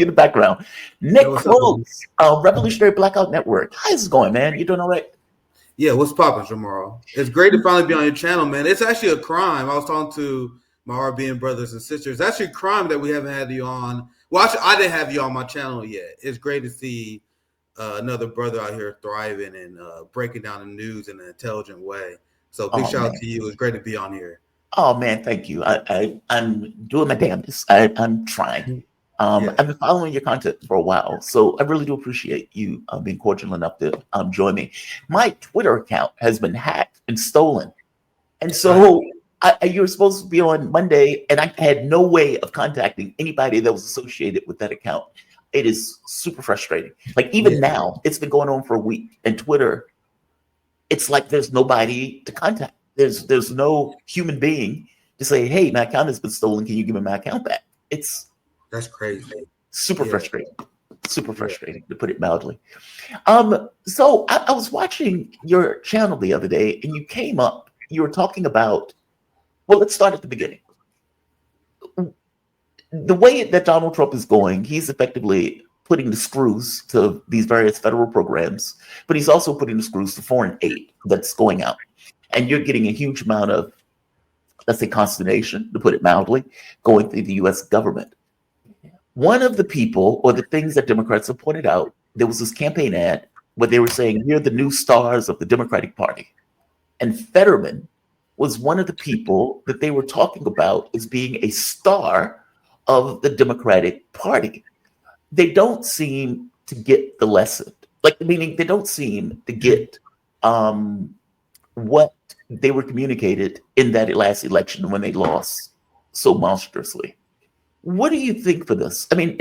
in the background. Hey, Nick what's up, buddy? Cruz, Revolutionary Blackout Network. How's it going, man? You doing all right? Yeah, what's poppin', Jamal? It's great to finally be on your channel, man. It's actually a crime. I was talking to my RBN brothers and sisters. It's actually a crime that we haven't had you on. Well, actually, I didn't have you on my channel yet. It's great to see another brother out here thriving and breaking down the news in an intelligent way. So big Oh shout out man. to you. It's great to be on here. Oh man, thank you. I'm doing my damnedest. I'm trying. Yeah. I've been following your content for a while, so I really do appreciate you being cordial enough to join me. My Twitter account has been hacked and stolen, and so you were supposed to be on Monday, and I had no way of contacting anybody that was associated with that account. It is super frustrating. Like even now, it's been going on for a week, and Twitter, it's like there's nobody to contact. There's no human being to say, "Hey, my account has been stolen. Can you give me my account back?" That's crazy. Super frustrating. Super frustrating, to put it mildly. So I was watching your channel the other day, and you came up. You were talking about. Well, let's start at the beginning. The way that Donald Trump is going, he's effectively putting the screws to these various federal programs, but he's also putting the screws to foreign aid that's going out. And you're getting a huge amount of, let's say, consternation, to put it mildly, going through the US government. One of the people, or the things that Democrats have pointed out, there was this campaign ad where they were saying, "You're the new stars of the Democratic Party." And Fetterman was one of the people that they were talking about as being a star of the Democratic Party. They don't seem to get the lesson. Like, meaning they don't seem to get what they were communicated in that last election when they lost so monstrously. What do you think for this? I mean,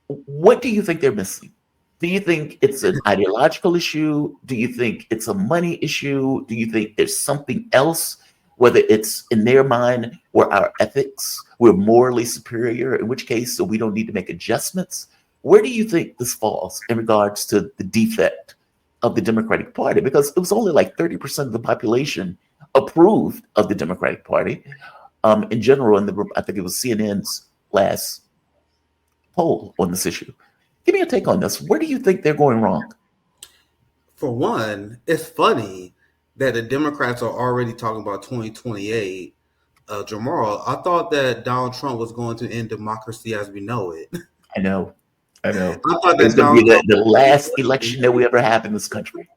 what do you think they're missing? Do you think it's an ideological issue? Do you think it's a money issue? Do you think there's something else, whether it's in their mind or our ethics, we're morally superior, in which case, so we don't need to make adjustments? Where do you think this falls in regards to the defect of the Democratic Party? Because it was only like 30% of the population approved of the Democratic Party in general. I think it was CNN's last poll on this issue. Give me a take on this. Where do you think they're going wrong? For one, it's funny that the Democrats are already talking about 2028. Jamal, I thought that Donald Trump was going to end democracy as we know it. I know. I thought It's that going to be Donald the last election that we ever have in this country.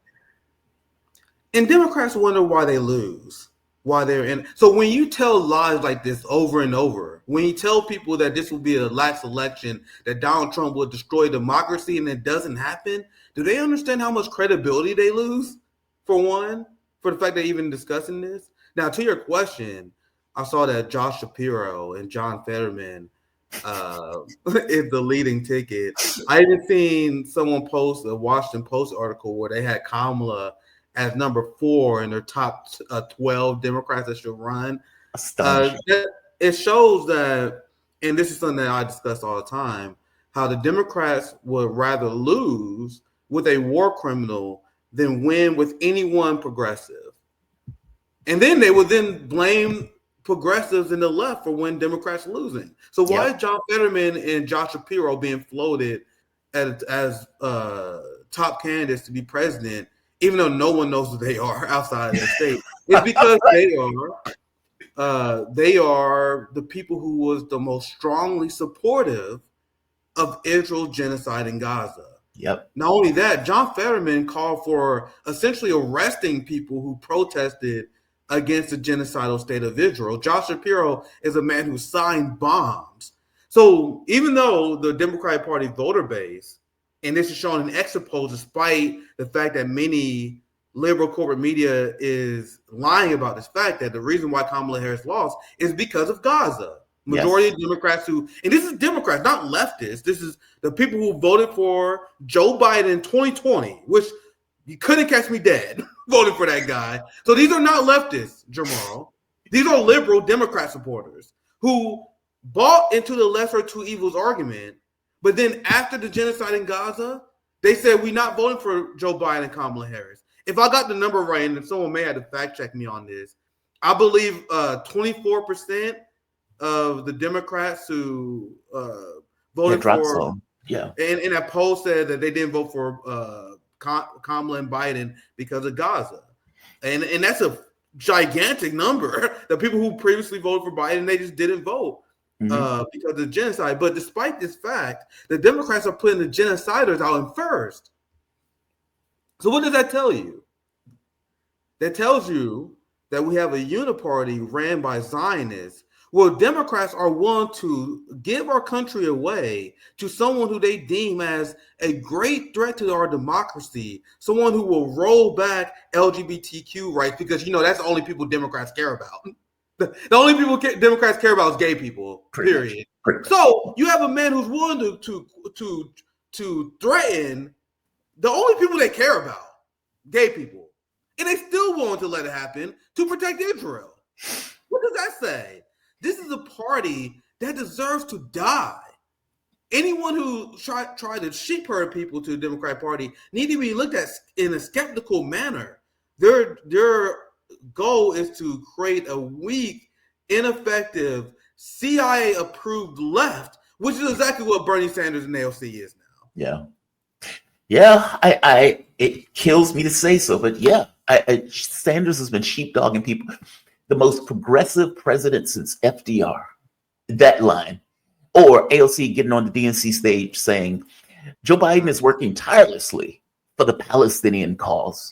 And Democrats wonder why they lose, why they're in. So when you tell lies like this over and over, when you tell people that this will be the last election, that Donald Trump will destroy democracy, and it doesn't happen, do they understand how much credibility they lose? For one, for the fact they're even discussing this. Now, to your question, I saw that Josh Shapiro and John Fetterman is the leading ticket. I even seen someone post a Washington Post article where they had Kamala as number 4 in their top 12 Democrats that should run. It shows that, and this is something that I discuss all the time, how the Democrats would rather lose with a war criminal than win with anyone progressive. And then they would then blame progressives in the left for when Democrats losing. So why is John Fetterman and Josh Shapiro being floated as top candidates to be president, even though no one knows who they are outside of the state? It's because they are the people who was the most strongly supportive of Israel's genocide in Gaza. Yep. Not only that, John Fetterman called for essentially arresting people who protested against the genocidal state of Israel. Josh Shapiro is a man who signed bombs. So even though the Democratic Party voter base, and this is shown in exit polls, despite the fact that many liberal corporate media is lying about this fact, that the reason why Kamala Harris lost is because of Gaza. Majority of Democrats and this is Democrats, not leftists. This is the people who voted for Joe Biden in 2020, which you couldn't catch me dead voting for that guy. So these are not leftists, Jamal. These are liberal Democrat supporters who bought into the lesser two evils argument. But then after the genocide in Gaza, they said we're not voting for Joe Biden and Kamala Harris. If I got the number right, and someone may have to fact check me on this, I believe 24% of the Democrats who voted drop for. zone. Yeah. And that poll said that they didn't vote for Kamala and Biden because of Gaza. And that's a gigantic number. The people who previously voted for Biden, they just didn't vote because of genocide. But despite this fact, the Democrats are putting the genociders out in first. So what does that tell you? That tells you that we have a uniparty ran by Zionists. Well, Democrats are willing to give our country away to someone who they deem as a great threat to our democracy, someone who will roll back LGBTQ rights, because that's the only people Democrats care about. The only people Democrats care about is gay people. Period. So you have a man who's willing to threaten the only people they care about, gay people, and they still willing to let it happen to protect Israel. What does that say? This is a party that deserves to die. Anyone who tried to sheep herd people to the Democratic Party need to be looked at in a skeptical manner. Their goal is to create a weak, ineffective, CIA-approved left, which is exactly what Bernie Sanders and AOC is now. Yeah. It kills me to say so, but Sanders has been sheepdogging people. The most progressive president since FDR. That line. Or AOC getting on the DNC stage saying, Joe Biden is working tirelessly for the Palestinian cause.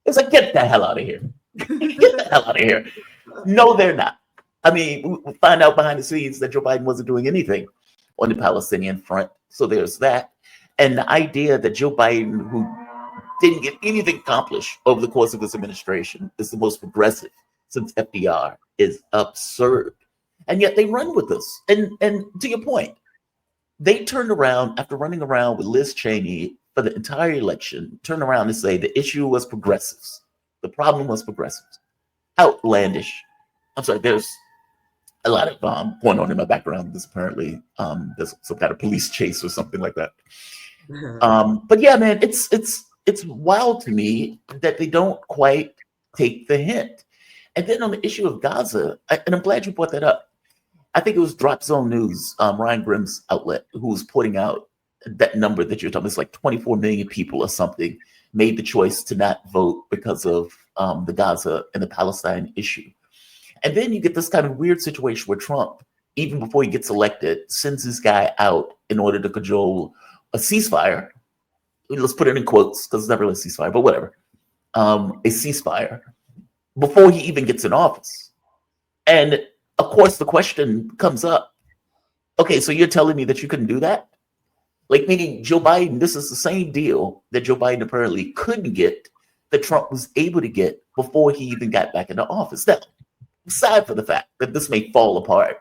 It's like, get the hell out of here. Get the hell out of here. No, they're not. I mean, we find out behind the scenes that Joe Biden wasn't doing anything on the Palestinian front. So there's that. And the idea that Joe Biden, who didn't get anything accomplished over the course of his administration, is the most progressive since FDR is absurd. And yet they run with us. And to your point, they turned around after running around with Liz Cheney for the entire election, turned around and say the issue was progressives. The problem was progressives. Outlandish. I'm sorry, there's a lot of going on in my background. This apparently there's some kind of police chase or something like that. But yeah, man, it's wild to me that they don't quite take the hint. And then on the issue of Gaza, and I'm glad you brought that up. I think it was Drop Zone News, Ryan Grimm's outlet, who was putting out that number that you're talking about. It's like 24 million people or something made the choice to not vote because of the Gaza and the Palestine issue. And then you get this kind of weird situation where Trump, even before he gets elected, sends this guy out in order to cajole a ceasefire. Let's put it in quotes because it's never a ceasefire, but whatever. A ceasefire before he even gets in office. And of course, the question comes up, okay, so you're telling me that you couldn't do that? Like, meaning Joe Biden, this is the same deal that Joe Biden apparently couldn't get, that Trump was able to get before he even got back into office. Now, aside from the fact that this may fall apart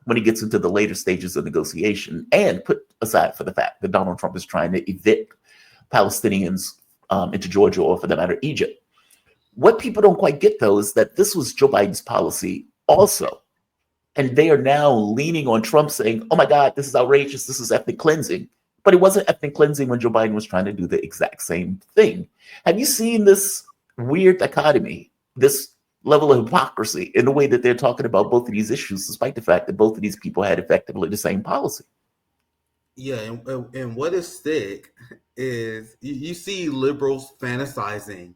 when he gets into the later stages of negotiation, and put aside for the fact that Donald Trump is trying to evict Palestinians into Georgia, or for that matter, Egypt. What people don't quite get, though, is that this was Joe Biden's policy also. And they are now leaning on Trump saying, oh my God, this is outrageous. This is ethnic cleansing. But it wasn't ethnic cleansing when Joe Biden was trying to do the exact same thing. Have you seen this weird dichotomy, this level of hypocrisy in the way that they're talking about both of these issues, despite the fact that both of these people had effectively the same policy? Yeah, and what is sick is you see liberals fantasizing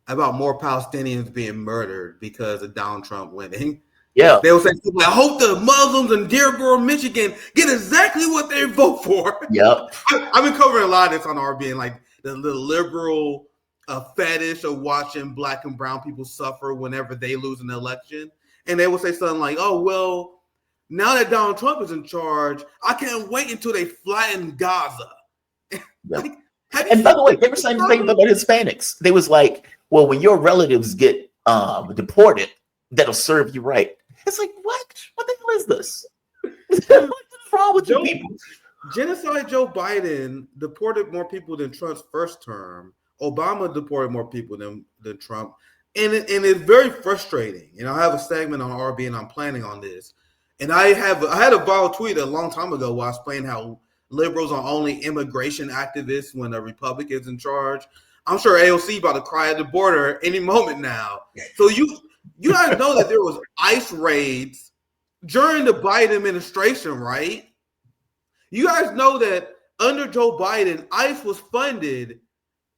about more Palestinians being murdered because of Donald Trump winning. Yeah. They will say, I hope the Muslims in Dearborn, Michigan get exactly what they vote for. Yep. I've been covering a lot of this on RBN, like the liberal fetish of watching black and brown people suffer whenever they lose an election. And they will say something like, oh, well, now that Donald Trump is in charge, I can't wait until they flatten Gaza. Yep. And by the way, they were saying the same thing about Hispanics. They was like, well, when your relatives get deported, that'll serve you right. It's like, what? What the hell is this? What's wrong with you people? Genocide Joe Biden deported more people than Trump's first term. Obama deported more people than Trump. And it's very frustrating. You know, I have a segment on RBN. I'm planning on this. And I had a viral tweet a long time ago where I was explaining how liberals are only immigration activists when a Republican's in charge. I'm sure AOC about to cry at the border any moment now. So you guys know that there was ICE raids during the Biden administration, right? You guys know that under Joe Biden, ICE was funded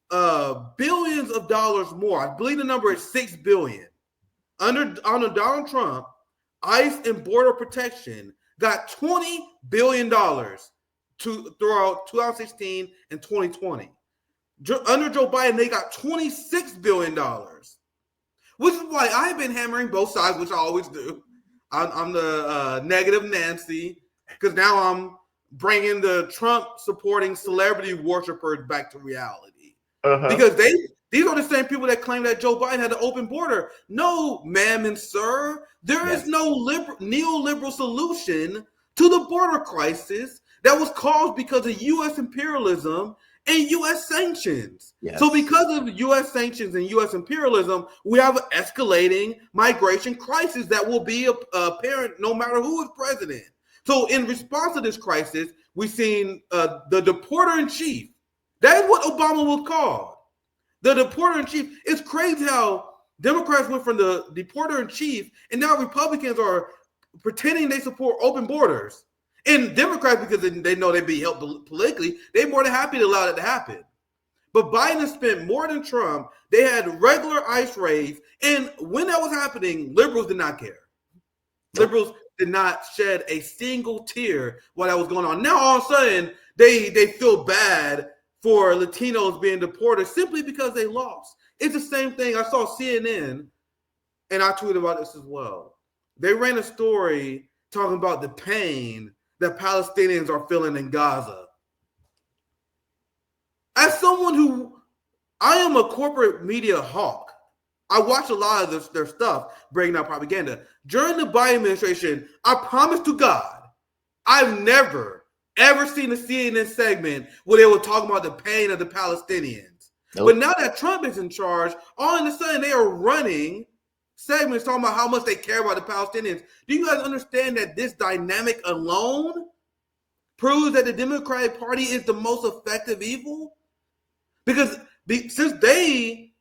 billions of dollars more. I believe the number is $6 billion. Under Donald Trump, ICE and Border Protection got $20 billion throughout 2016 and 2020. Under Joe Biden, they got $26 billion, which is why I've been hammering both sides, which I always do. I'm the negative Nancy, because now I'm bringing the Trump-supporting celebrity worshipers back to reality. Because these are the same people that claim that Joe Biden had an open border. No, ma'am and sir, there is no neoliberal solution to the border crisis that was caused because of U.S. imperialism and U.S. sanctions. Yes. So because of U.S. sanctions and U.S. imperialism, we have an escalating migration crisis that will be apparent no matter who is president. So in response to this crisis, we've seen the deporter-in-chief. That is what Obama was called. The deporter-in-chief. It's crazy how Democrats went from the deporter-in-chief, and now Republicans are pretending they support open borders. And Democrats, because they know they'd be helped politically, they're more than happy to allow that to happen. But Biden has spent more than Trump. They had regular ICE raids. And when that was happening, liberals did not care. Liberals did not shed a single tear while that was going on. Now, all of a sudden, they feel bad for Latinos being deported simply because they lost. It's the same thing. I saw CNN, and I tweeted about this as well. They ran a story talking about the pain that Palestinians are feeling in Gaza. As someone who, I am a corporate media hawk. I watch a lot of their stuff, breaking out propaganda. During the Biden administration, I promise to God, I've never, ever seen a CNN segment where they were talking about the pain of the Palestinians. Nope. But now that Trump is in charge, all of a sudden they are running segments talking about how much they care about the Palestinians. Do you guys understand that this dynamic alone proves that the Democratic Party is the most effective evil? Because since they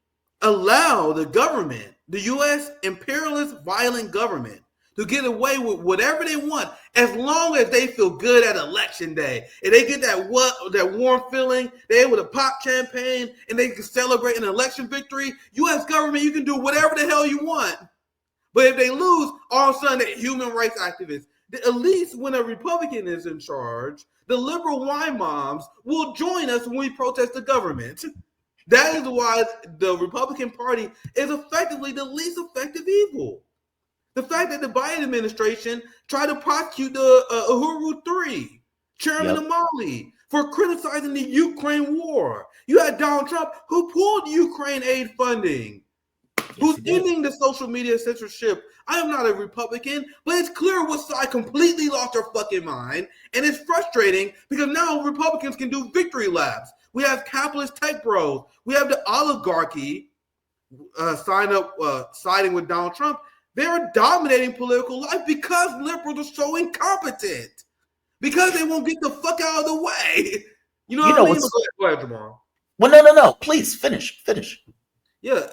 allow the government, the U.S. imperialist violent government, to get away with whatever they want, as long as they feel good at election day, and they get that warm feeling, they're able to pop champagne, and they can celebrate an election victory. U.S. government, you can do whatever the hell you want. But if they lose, all of a sudden they're human rights activists. At least when a Republican is in charge, the liberal wine moms will join us when we protest the government. That is why the Republican Party is effectively the least effective evil. The fact that the Biden administration tried to prosecute the Uhuru 3, Chairman of Mali, for criticizing the Ukraine war. You had Donald Trump, who pulled Ukraine aid funding, who's ending the social media censorship. I am not a Republican, but it's clear what side completely lost their fucking mind, and it's frustrating because now Republicans can do victory laps. We have capitalist tech bros. We have the oligarchy siding with Donald Trump. They're dominating political life because liberals are so incompetent. Because they won't get the fuck out of the way. You know what I mean? Go ahead, Jamal. Well, no. Please, finish. Yeah.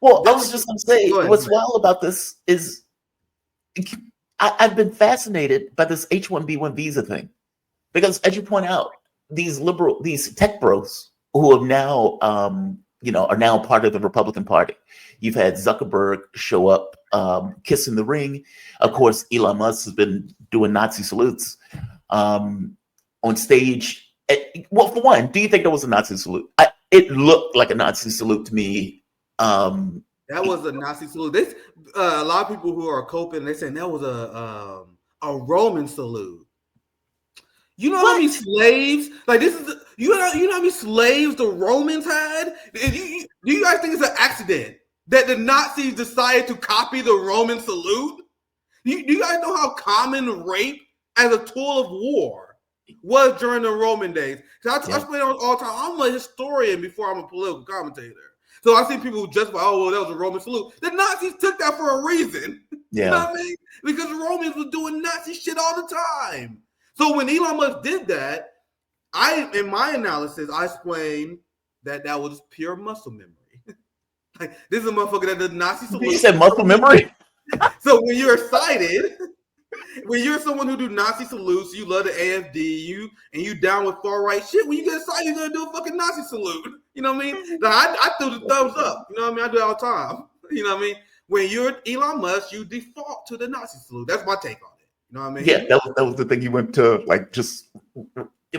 Well, I was just going to say, what's wild about this is I've been fascinated by this H-1B1 visa thing. Because, as you point out, these tech bros who have now, are now part of the Republican Party. You've had Zuckerberg show up, kissing the ring. Of course, Elon Musk has been doing Nazi salutes on stage. Well, for one, do you think there was a Nazi salute? It looked like a Nazi salute to me. That was a Nazi salute. A lot of people who are coping, they're saying that was a Roman salute. You know how many slaves? Like this is you know how many slaves the Romans had? Do you guys think it's an accident that the Nazis decided to copy the Roman salute? Do you guys know how common rape as a tool of war was during the Roman days? I explain all the time. I'm a historian before I'm a political commentator. So I see people who justify, that was a Roman salute. The Nazis took that for a reason. Yeah. You know what I mean? Because the Romans were doing Nazi shit all the time. So when Elon Musk did that, in my analysis, I explained that was pure muscle memory. Like, this is a motherfucker that does Nazi salute. You said muscle memory? So when you're excited, When you're someone who do Nazi salutes, you love the AFD, you down with far right shit. When you get excited, you're gonna do a fucking Nazi salute. You know what I mean? I threw the thumbs up. You know what I mean? I do it all the time. You know what I mean? When you're Elon Musk, you default to the Nazi salute. That's my take on it. You know what I mean? Yeah, that was the thing you went to, like, just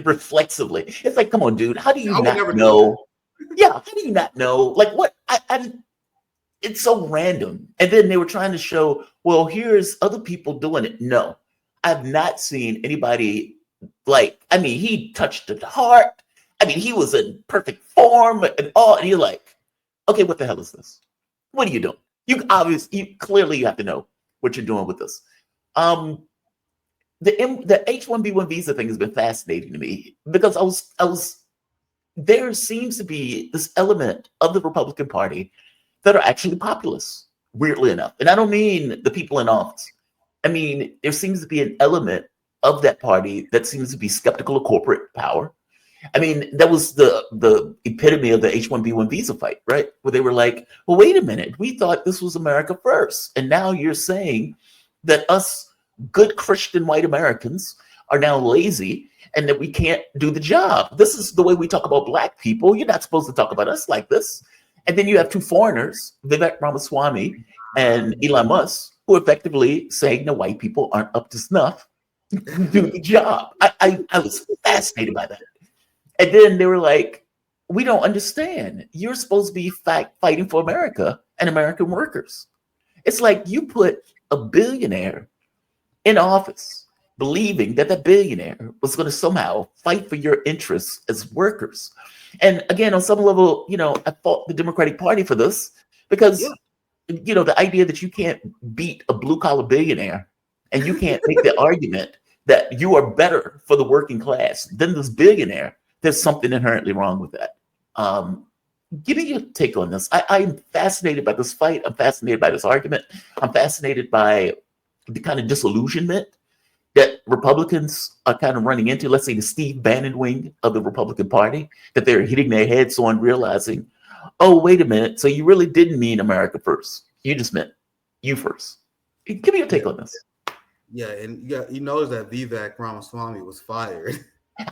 reflexively. It's like, come on, dude. How do you not know? Yeah, how do you not know? Like, what? It's so random. And then they were trying to show, well, here's other people doing it. No, I've not seen anybody like, I mean, he touched the heart. I mean, he was in perfect form and all. And you're like, okay, what the hell is this? What are you doing? You clearly have to know what you're doing with this. The H-1B1 visa thing has been fascinating to me because there seems to be this element of the Republican Party that are actually populists, weirdly enough. And I don't mean the people in office. I mean, there seems to be an element of that party that seems to be skeptical of corporate power. I mean, that was the epitome of the H-1B1 visa fight, right? Where they were like, well, wait a minute, we thought this was America first. And now you're saying that us good Christian white Americans are now lazy and that we can't do the job. This is the way we talk about black people. You're not supposed to talk about us like this. And then you have two foreigners, Vivek Ramaswamy and Elon Musk, who are effectively saying the white people aren't up to snuff to do the job. I was fascinated by that. And then they were like, we don't understand. You're supposed to be fighting for America and American workers. It's like you put a billionaire in office believing that that billionaire was going to somehow fight for your interests as workers. And again, on some level, I fault the Democratic Party for this because, the idea that you can't beat a blue collar billionaire and you can't make the argument that you are better for the working class than this billionaire, there's something inherently wrong with that. Give me your take on this. I'm fascinated by this fight. I'm fascinated by this argument. I'm fascinated by the kind of disillusionment that Republicans are kind of running into, let's say the Steve Bannon wing of the Republican Party, that they're hitting their heads on realizing, oh, wait a minute, so you really didn't mean America first. You just meant you first. Give me your take on this. Yeah, and you notice that Vivek Ramaswamy was fired.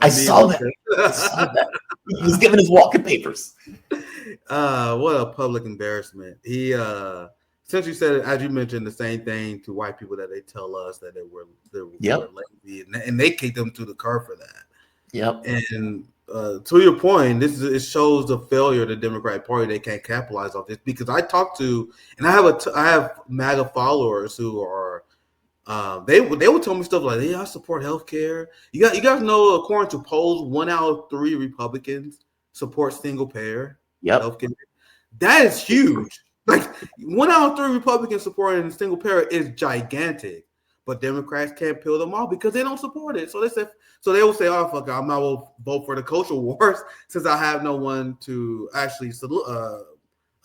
I saw that. He was given his walking papers. What a public embarrassment. He essentially said, as you mentioned, the same thing to white people that they tell us that they were lazy, and they kicked them to the curb for that. Yep. And to your point, it shows the failure of the Democratic Party. They can't capitalize on this because I talked to, and I have MAGA followers who are, they would tell me stuff like, "Yeah, I support healthcare." You guys know, according to polls, 1 out of 3 Republicans support single payer healthcare. That is huge. Like 1 out of 3 Republicans supporting single payer is gigantic, but Democrats can't peel them off because they don't support it. So they will say, "Oh fuck, I'm not going to vote for the culture wars since I have no one to actually support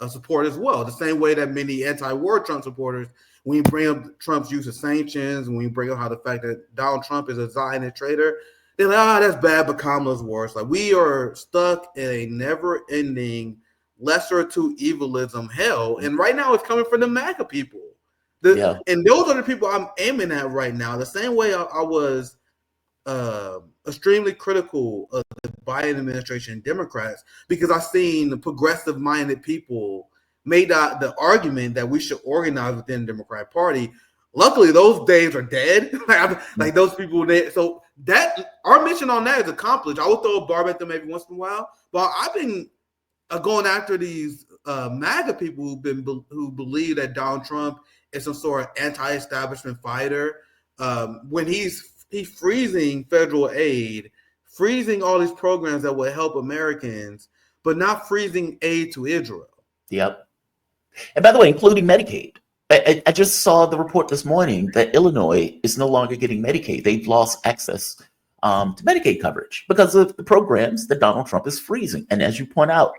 as well." The same way that many anti-war Trump supporters, when you bring up Trump's use of sanctions, when you bring up how the fact that Donald Trump is a Zionist traitor, they're like, that's bad, but Kamala's worse. Like we are stuck in a never-ending lesser to evilism hell, and right now it's coming from the MAGA people. And those are the people I'm aiming at right now. The same way I was extremely critical of the Biden administration and Democrats because I've seen the progressive-minded people made the argument that we should organize within the Democratic Party. Luckily, those days are dead. Like those people, so that our mission on that is accomplished. I will throw a barb at them every once in a while, but I've been going after these MAGA people who believe that Donald Trump is some sort of anti-establishment fighter. When he's freezing federal aid, freezing all these programs that will help Americans, but not freezing aid to Israel. Yep. And by the way, including Medicaid. I just saw the report this morning that Illinois is no longer getting Medicaid. They've lost access to Medicaid coverage because of the programs that Donald Trump is freezing. And as you point out,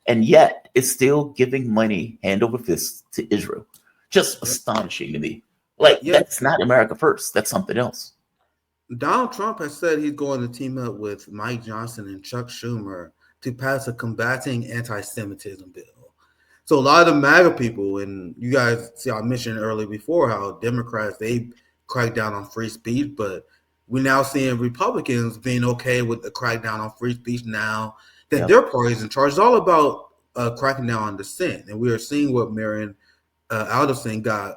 and yet it's still giving money hand over fist to Israel. Just astonishing to me. That's not America first. That's something else. Donald Trump has said he's going to team up with Mike Johnson and Chuck Schumer to pass a combating anti-Semitism bill. So a lot of the MAGA people, and you guys see, I mentioned earlier before how Democrats, they crackdown on free speech, but we're now seeing Republicans being okay with the crackdown on free speech now that their party is in charge. It's all about cracking down on dissent, and we are seeing what Marion Alderson got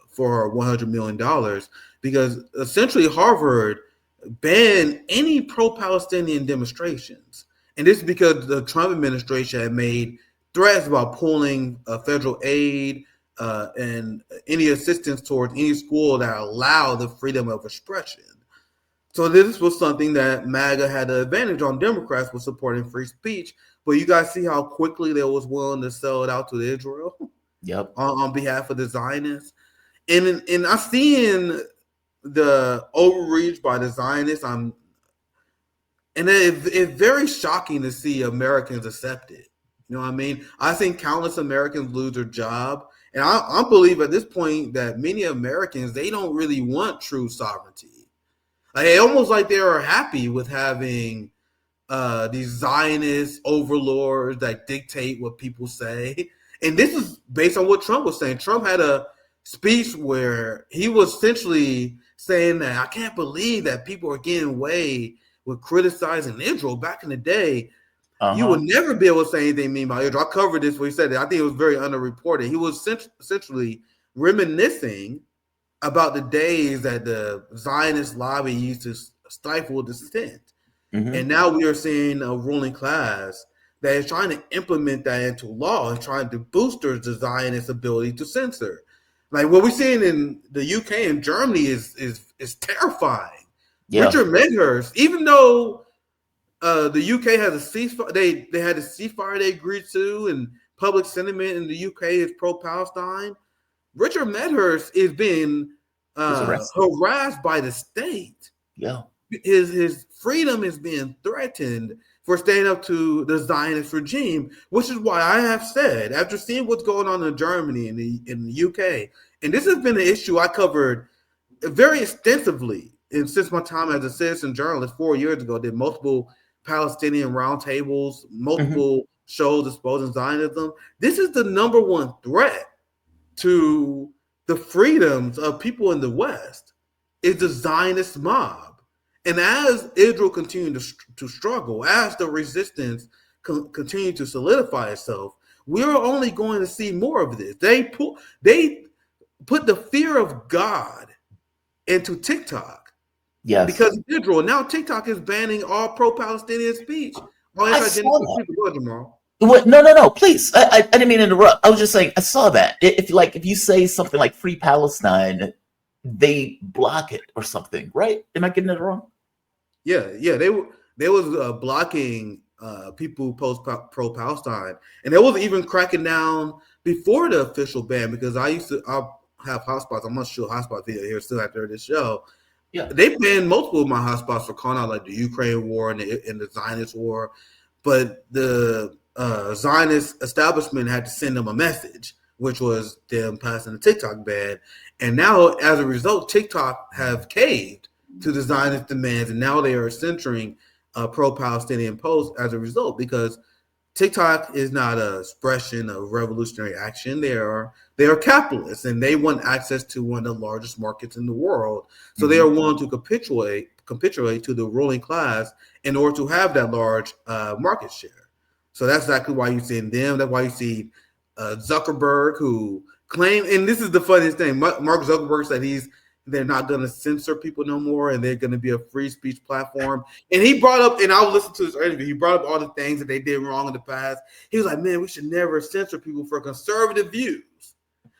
for $100 million because essentially Harvard banned any pro-Palestinian demonstrations. And this is because the Trump administration had made threats about pulling federal aid and any assistance towards any school that allowed the freedom of expression. So this was something that MAGA had an advantage on. Democrats was supporting free speech, but you guys see how quickly they was willing to sell it out to Israel on behalf of the Zionists. And I seen the overreach by the Zionists. It's very shocking to see Americans accept it. You know what I mean? I've seen countless Americans lose their job. And I believe at this point that many Americans, they don't really want true sovereignty. Like, it's almost like they are happy with having these Zionist overlords that dictate what people say. And this is based on what Trump was saying. Trump had a speech where he was essentially saying that I can't believe that people are getting away with criticizing Israel. Back in the day, you would never be able to say anything mean about Israel. I covered this where he said that. I think it was very underreported. He was essentially reminiscing about the days that the Zionist lobby used to stifle dissent. And now we are seeing a ruling class that is trying to implement that into law and trying to boost the Zionist ability to censor. Like what we're seeing in the UK and Germany is terrifying. Richard Medhurst, even though the UK has a ceasefire, they had a ceasefire they agreed to, and public sentiment in the UK is pro-Palestine. Richard Medhurst is being harassed by the state. His freedom is being threatened for standing up to the Zionist regime, which is why I have said, after seeing what's going on in Germany and in the UK, and this has been an issue I covered very extensively, and since my time as a citizen journalist 4 years ago, did multiple Palestinian roundtables, multiple shows exposing Zionism. This is the number one threat to the freedoms of people in the West, is the Zionist mob. And as Israel continues to struggle, as the resistance continues to solidify itself, we're only going to see more of this. They put the fear of God into TikTok. Because of Israel. Now TikTok is banning all pro-Palestinian speech. I saw that. What? No, please. I didn't mean to interrupt. I was just saying, I saw that. If you say something like Free Palestine, they block it or something, right? Am I getting it wrong? Yeah. They was blocking people who post pro-Palestine, and they was even cracking down before the official ban, because I'll have hotspots. I'm gonna show a hotspot video here still after this show. They banned multiple of my hotspots for calling out like the Ukraine war and the Zionist war, but the Zionist establishment had to send them a message, which was them passing the TikTok ban. And now, as a result, TikTok have caved to the Zionist demands, and now they are censoring pro-Palestinian posts as a result, because TikTok is not an expression of revolutionary action. They are capitalists, and they want access to one of the largest markets in the world. So they are willing to capitulate to the ruling class in order to have that large market share. So that's exactly why you see them. That's why you see Zuckerberg, who claim, and this is the funniest thing, Mark Zuckerberg said they're not going to censor people no more, and they're going to be a free speech platform. And he brought up, and I'll listen to this interview, he brought up all the things that they did wrong in the past. He was like, man, we should never censor people for conservative views.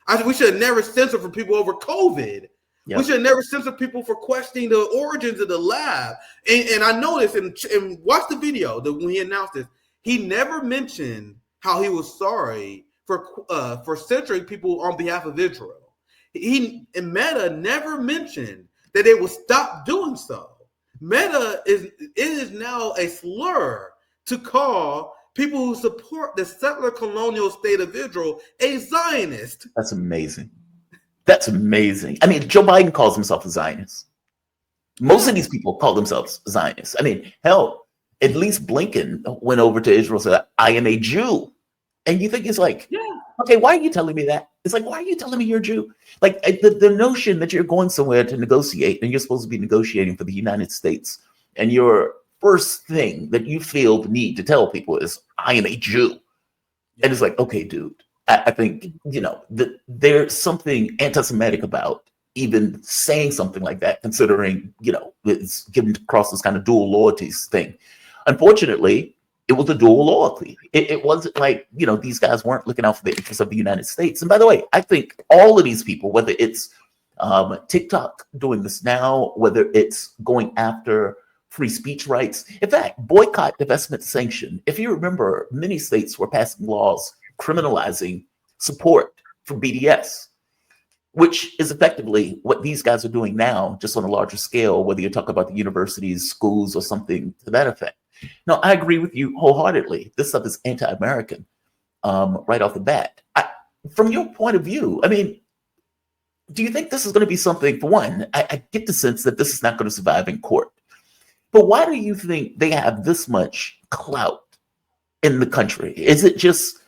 I said, we should never censor for people over COVID. Yep. We should never censor people for questioning the origins of the lab. And I noticed, and watch the video when he announced this, he never mentioned how he was sorry for censoring people on behalf of Israel. Meta never mentioned that they will stop doing so. Meta is now a slur to call people who support the settler colonial state of Israel a Zionist. That's amazing. That's amazing. I mean, Joe Biden calls himself a Zionist. Most of these people call themselves Zionists. I mean, hell, at least Blinken went over to Israel and said, I am a Jew. And you think it's like, Okay, why are you telling me that? It's like, why are you telling me you're a Jew? Like the notion that you're going somewhere to negotiate and you're supposed to be negotiating for the United States, and your first thing that you feel the need to tell people is, I am a Jew. And it's like, okay, dude, I think, that there's something anti-Semitic about even saying something like that, considering, it's getting across this kind of dual loyalties thing. Unfortunately, it was a dual loyalty. It wasn't like, these guys weren't looking out for the interests of the United States. And by the way, I think all of these people, whether it's TikTok doing this now, whether it's going after free speech rights, in fact, boycott, divestment, sanction. If you remember, many states were passing laws criminalizing support for BDS, which is effectively what these guys are doing now, just on a larger scale, whether you talk about the universities, schools, or something to that effect. No, I agree with you wholeheartedly. This stuff is anti-American right off the bat. From your point of view, I mean, do you think this is going to be something, for one, I get the sense that this is not going to survive in court. But why do you think they have this much clout in the country? Is it just,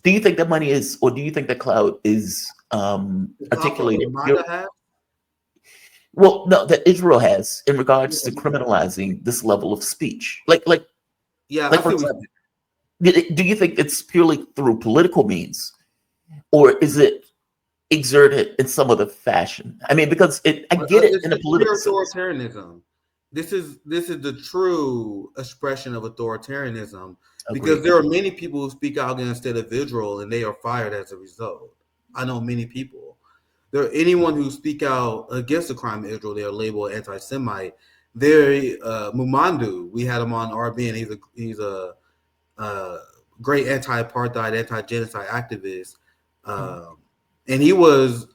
do you think that money is, or do you think that clout is articulated? Well, no, that Israel has in regards to criminalizing this level of speech. For example, do you think it's purely through political means, or is it exerted in some other fashion? I mean, because I get it in a political sense. Authoritarianism. This is the true expression of authoritarianism, because there are many people who speak out against the state of Israel and they are fired as a result. I know many people. Anyone who speak out against the crime of Israel, they are labeled anti-Semite. Mumandu, we had him on RBN. He's a great anti-apartheid, anti-genocide activist, and he was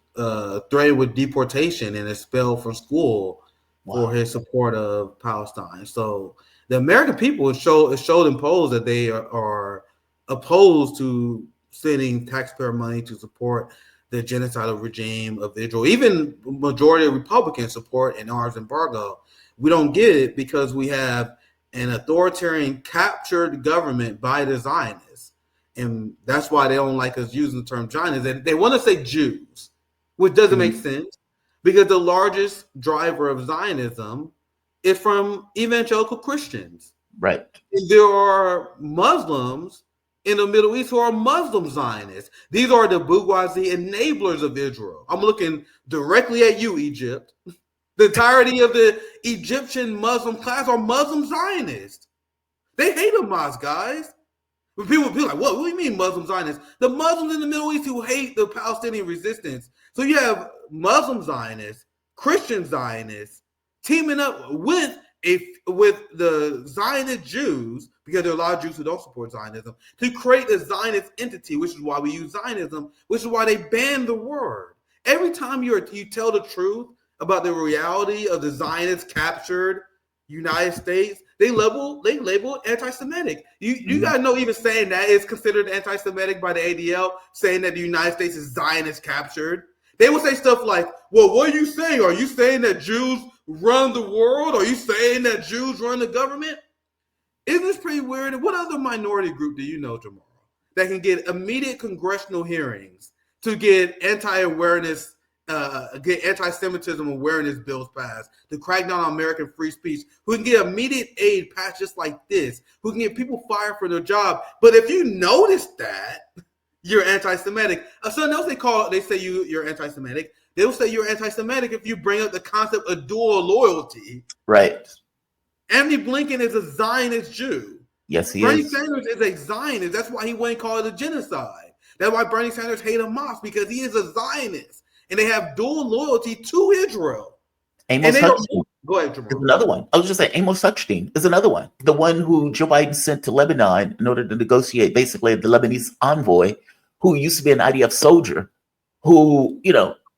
threatened with deportation and expelled from school for his support of Palestine. So the American people showed and posed that they are opposed to sending taxpayer money to support the genocidal regime of Israel. Even majority of Republicans support an arms embargo. We don't get it because we have an authoritarian captured government by the Zionists. And that's why they don't like us using the term Zionists. They want to say Jews, which doesn't make sense, because the largest driver of Zionism is from evangelical Christians. Right. And there are Muslims in the Middle East who are Muslim Zionists. These are the bourgeoisie enablers of Israel. I'm looking directly at you, Egypt. The entirety of the Egyptian Muslim class are Muslim Zionists. They hate Hamas, guys. But people be like, what do you mean Muslim Zionists? The Muslims in the Middle East who hate the Palestinian resistance. So you have Muslim Zionists, Christian Zionists teaming up with the Zionist Jews, because there are a lot of Jews who don't support Zionism, to create a Zionist entity, which is why we use Zionism, which is why they ban the word. Every time you tell the truth about the reality of the Zionist captured United States, they label anti-Semitic. You gotta know, even saying that is considered anti-Semitic by the ADL, saying that the United States is Zionist captured. They will say stuff like, well, what are you saying? Are you saying that Jews run the world? Are you saying that Jews run the government? Isn't this pretty weird? And what other minority group do you know, Jamal, that can get immediate congressional hearings to get anti-Semitism awareness bills passed, to crack down on American free speech, who can get immediate aid passed just like this, who can get people fired for their job? But if you notice that, you're anti-Semitic. Something else they say you're anti-Semitic. They'll say you're anti-Semitic if you bring up the concept of dual loyalty. Right. Anthony Blinken is a Zionist Jew. Yes, he Bernie is. Sanders is a Zionist. That's why he wouldn't call it a genocide. That's why Bernie Sanders hates Hamas, because he is a Zionist. And they have dual loyalty to Israel. Amos Hochstein go ahead, Jamal. is another one. I was just saying, Amos Hochstein is another one. The one who Joe Biden sent to Lebanon in order to negotiate, basically the Lebanese envoy, who used to be an IDF soldier, who,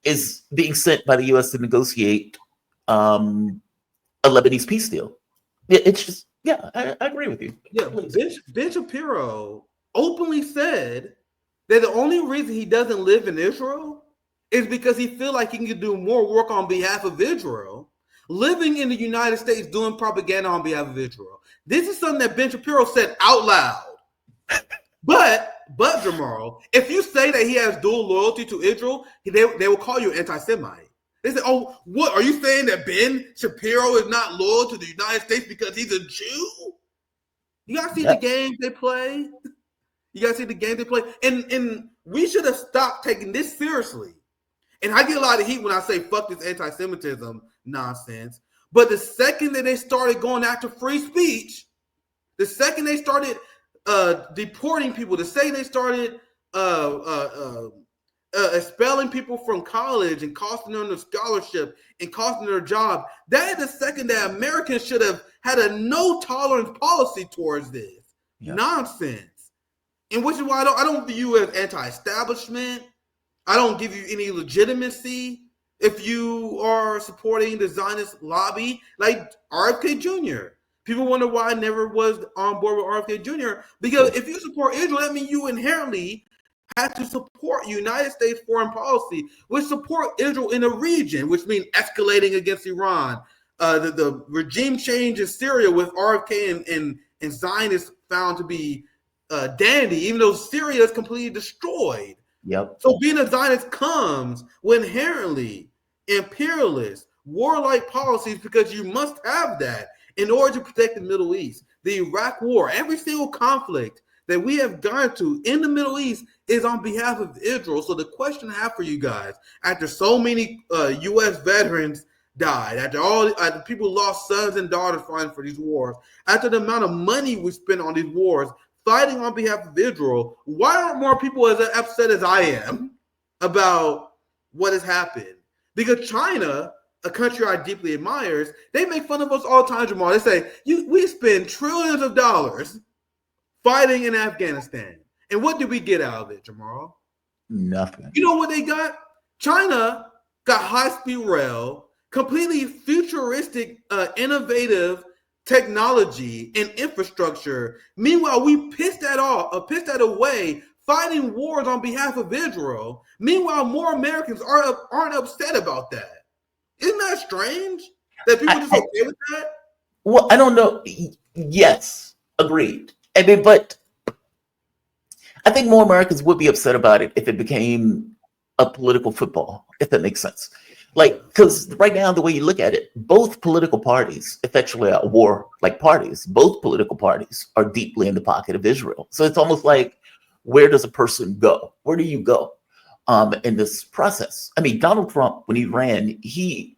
is being sent by the U.S. to negotiate a Lebanese peace deal. It's just, I agree with you. Yeah, Ben Shapiro openly said that the only reason he doesn't live in Israel is because he feels like he can do more work on behalf of Israel, living in the United States doing propaganda on behalf of Israel. This is something that Ben Shapiro said out loud. But Jamal, if you say that he has dual loyalty to Israel, they will call you an anti-Semite. They say, "Oh, what are you saying that Ben Shapiro is not loyal to the United States because he's a Jew?" You guys see the games they play. And we should have stopped taking this seriously. And I get a lot of heat when I say "fuck this anti-Semitism" nonsense. But the second that they started going after free speech, the second they started deporting people, the second they started expelling people from college and costing them their scholarship and costing their job, that is the second that Americans should have had a no tolerance policy towards this nonsense. And which is why I don't view you as anti-establishment. I don't give you any legitimacy if you are supporting the Zionist lobby like RFK Jr. People wonder why I never was on board with RFK Jr. Because if you support Israel, that means you inherently have to support United States foreign policy, which support Israel in the region, which means escalating against Iran. The regime change in Syria with RFK and Zionists found to be dandy, even though Syria is completely destroyed. Yep. So being a Zionist comes with inherently imperialist, warlike policies because you must have that in order to protect the Middle East. The Iraq War, every single conflict that we have gone to in the Middle East is on behalf of Israel. So the question I have for you guys, after so many U.S. veterans died, after people lost sons and daughters fighting for these wars, after the amount of money we spent on these wars, fighting on behalf of Israel, why aren't more people as upset as I am about what has happened? Because China, a country I deeply admire, they make fun of us all the time, Jamal. They say, we spend trillions of dollars fighting in Afghanistan. And what did we get out of it, Jamal? Nothing. You know what they got? China got high-speed rail, completely futuristic, innovative technology and infrastructure. Meanwhile, we pissed that away, fighting wars on behalf of Israel. Meanwhile, more Americans aren't upset about that. Isn't that strange? That people just okay with that? Well, I don't know. Yes, agreed. I mean, but I think more Americans would be upset about it if it became a political football, if that makes sense. Like, because right now, the way you look at it, both political parties, effectually at war like parties, both political parties are deeply in the pocket of Israel. So it's almost like, where does a person go? Where do you go in this process? I mean, Donald Trump, when he ran, he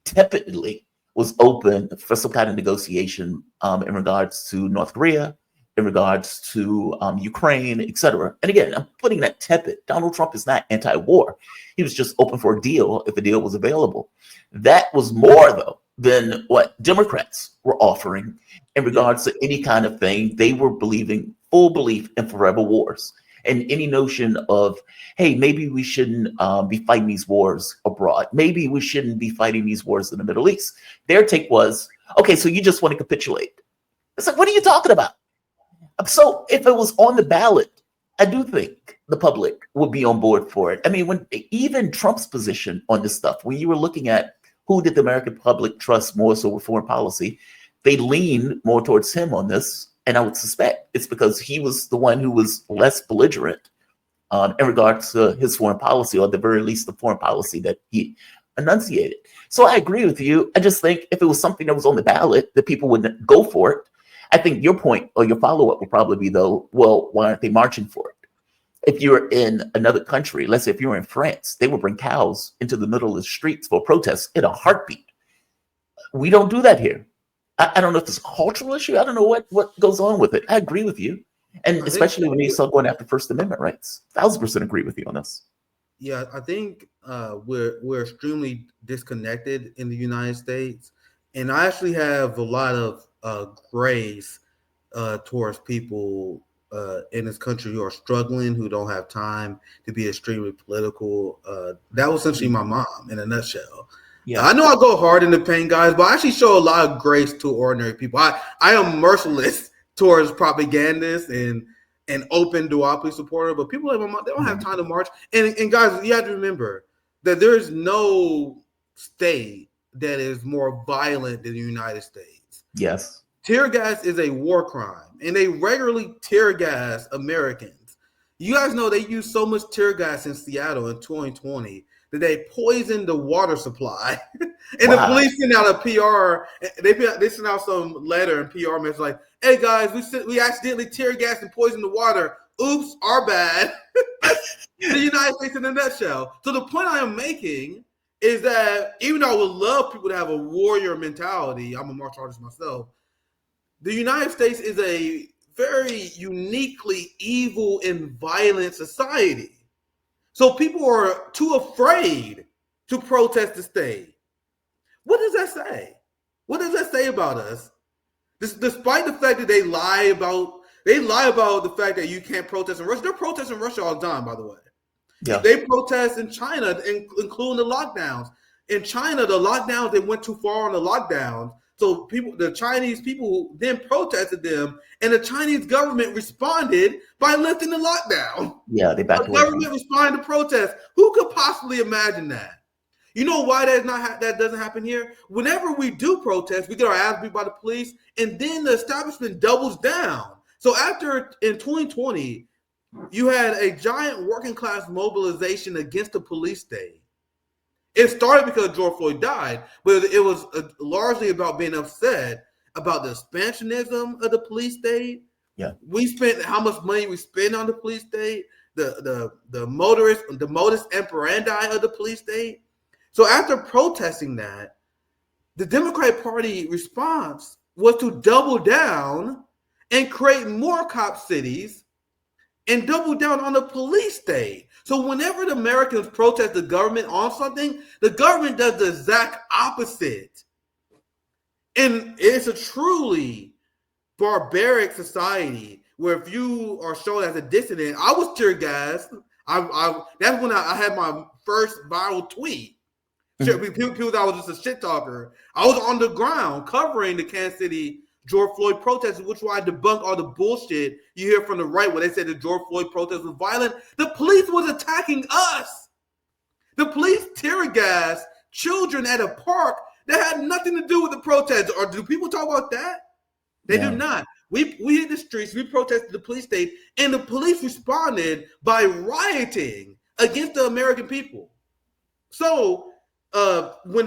tepidly was open for some kind of negotiation in regards to North Korea, in regards to Ukraine, etc. And again, I'm putting that tepid. Donald Trump is not anti-war. He was just open for a deal if a deal was available. That was more, though, than what Democrats were offering in regards to any kind of thing. They were believing full belief in forever wars. And any notion of, hey, maybe we shouldn't be fighting these wars abroad. Maybe we shouldn't be fighting these wars in the Middle East. Their take was, okay, so you just want to capitulate. It's like, what are you talking about? So if it was on the ballot, I do think the public would be on board for it. I mean, when even Trump's position on this stuff, when you were looking at who did the American public trust more so with foreign policy, they leaned more towards him on this. And I would suspect it's because he was the one who was less belligerent in regards to his foreign policy, or at the very least the foreign policy that he enunciated. So I agree with you. I just think if it was something that was on the ballot, that people would go for it. I think your point or your follow-up would probably be, though, well, why aren't they marching for it? If you're in another country, let's say if you're in France, they would bring cows into the middle of the streets for protests in a heartbeat. We don't do that here. I don't know if it's a cultural issue. I don't know what goes on with it. I agree with you. And especially when you start going after First Amendment rights. 1,000% agree with you on this. Yeah, I think we're extremely disconnected in the United States. And I actually have a lot of grace towards people in this country who are struggling, who don't have time to be extremely political. That was essentially my mom in a nutshell. Yeah, I know I go hard in the paint, guys, but I actually show a lot of grace to ordinary people. I am merciless towards propagandists and open duopoly supporter, but people like my mom, they don't have time to march. And guys, you have to remember that there is no state that is more violent than the United States. Yes. Tear gas is a war crime, and they regularly tear gas Americans. You guys know they used so much tear gas in Seattle in 2020 that they poisoned the water supply. And the police sent out a PR. They sent out some letter and PR message like, "Hey guys, we accidentally tear gas and poisoned the water. Oops, our bad." The United States in a nutshell. So the point I am making is that even though I would love people to have a warrior mentality, I'm a martial artist myself, the United States is a very uniquely evil and violent society. So people are too afraid to protest the state. What does that say? What does that say about us? Despite the fact that they lie about the fact that you can't protest in Russia. They're protesting Russia all the time, by the way. Yeah. They protest in China, including the lockdowns. In China, the lockdowns, they went too far on the lockdowns. So the Chinese people then protested them, and the Chinese government responded by lifting the lockdown. Yeah, they backed away. The government responded to protest. Who could possibly imagine that? You know why that doesn't happen here? Whenever we do protest, we get our ass beat by the police, and then the establishment doubles down. So in 2020, you had a giant working class mobilization against the police state. It started because George Floyd died, but it was largely about being upset about the expansionism of the police state. Yeah, we spent how much money we spend on the police state, the modus operandi of the police state. So after protesting that, the Democratic Party response was to double down and create more cop cities and double down on the police state. So whenever the Americans protest the government on something, the government does the exact opposite. And it's a truly barbaric society where if you are shown as a dissident, I was tear gassed. That's when I had my first viral tweet. People thought I was just a shit talker. I was on the ground covering the Kansas City George Floyd protests, which why I debunk all the bullshit you hear from the right where they said the George Floyd protest was violent. The police was attacking us. The police tear gas children at a park that had nothing to do with the protest. Or do people talk about that? They do not. We hit the streets, we protested the police state, and the police responded by rioting against the American people. So I'll put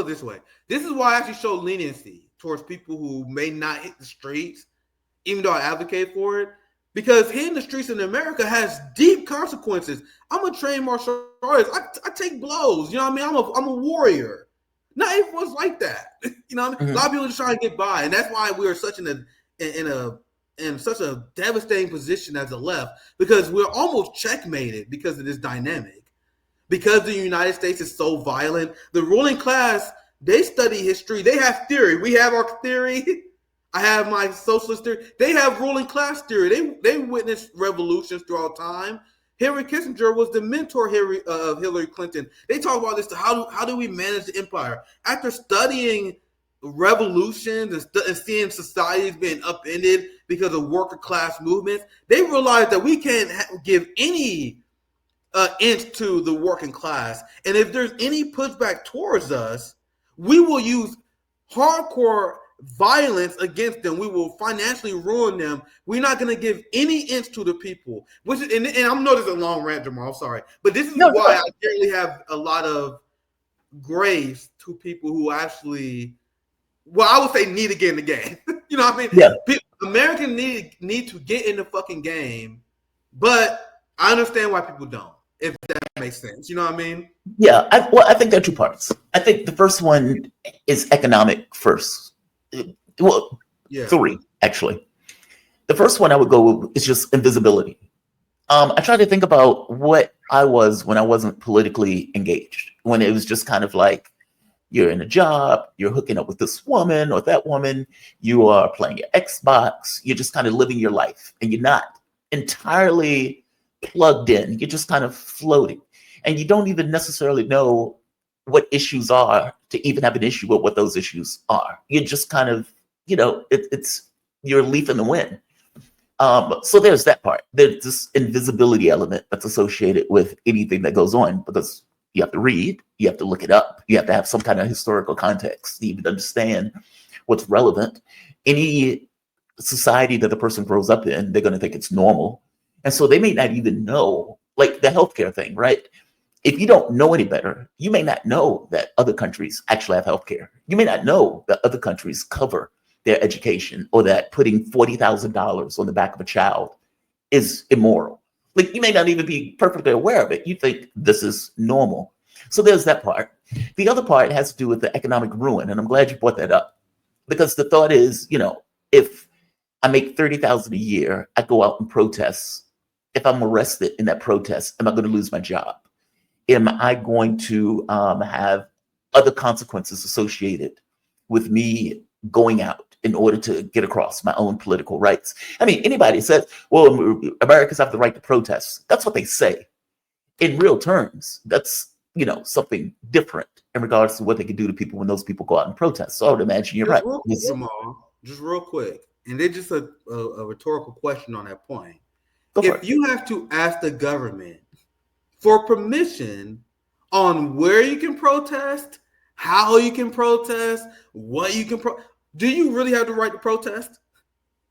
it this way. This is why I actually show leniency towards people who may not hit the streets, even though I advocate for it. Because hitting the streets in America has deep consequences. I'm a trained martial artist. I take blows. You know what I mean? I'm a warrior. Not everyone's like that. You know what I mean? A lot of people just trying to get by, and that's why we are such in such a devastating position as the left, because we're almost checkmated because of this dynamic. Because the United States is so violent, the ruling class, they study history. They have theory. We have our theory. I have my socialist theory. They have ruling class theory. They witnessed revolutions throughout time. Henry Kissinger was the mentor of Hillary Clinton. They talk about this. How do we manage the empire? After studying revolutions and seeing societies being upended because of worker class movements, they realized that we can't give any inch to the working class. And if there's any pushback towards us, we will use hardcore violence against them. We will financially ruin them. We're not going to give any inch to the people. Which is, and I'm not just a long rant, Jamal. Sorry, but this is why I generally have a lot of grace to people who actually, well, I would say need to get in the game. You know what I mean? Yeah. Americans need to get in the fucking game, but I understand why people don't. If that makes sense, you know what I mean? Yeah. I think there are two parts. I think the first one is economic first. Well, three, actually. The first one I would go with is just invisibility. I try to think about what I was when I wasn't politically engaged, when it was just kind of like you're in a job, you're hooking up with this woman or that woman, you are playing your Xbox, you're just kind of living your life, and you're not entirely plugged in. You're just kind of floating, and you don't even necessarily know what issues are to even have an issue with what those issues are. You're just kind of, it's you're a leaf in the wind. So there's that part. There's this invisibility element that's associated with anything that goes on, because you have to read, you have to look it up, you have to have some kind of historical context to even understand what's relevant. Any society that the person grows up in, they're going to think it's normal. And so they may not even know, like the healthcare thing, right? If you don't know any better, you may not know that other countries actually have healthcare. You may not know that other countries cover their education, or that putting $40,000 on the back of a child is immoral. Like, you may not even be perfectly aware of it. You think this is normal. So there's that part. The other part has to do with the economic ruin. And I'm glad you brought that up, because the thought is, if I make $30,000 a year, I go out and protest. If I'm arrested in that protest, am I going to lose my job? Am I going to have other consequences associated with me going out in order to get across my own political rights? I mean, anybody says, well, Americans have the right to protest. That's what they say. In real terms, that's, something different in regards to what they can do to people when those people go out and protest. So I would imagine you're right. Jamal, just real quick. And then just a rhetorical question on that point. If you have to ask the government for permission on where you can protest, how you can protest, what you can do you really have the right to protest?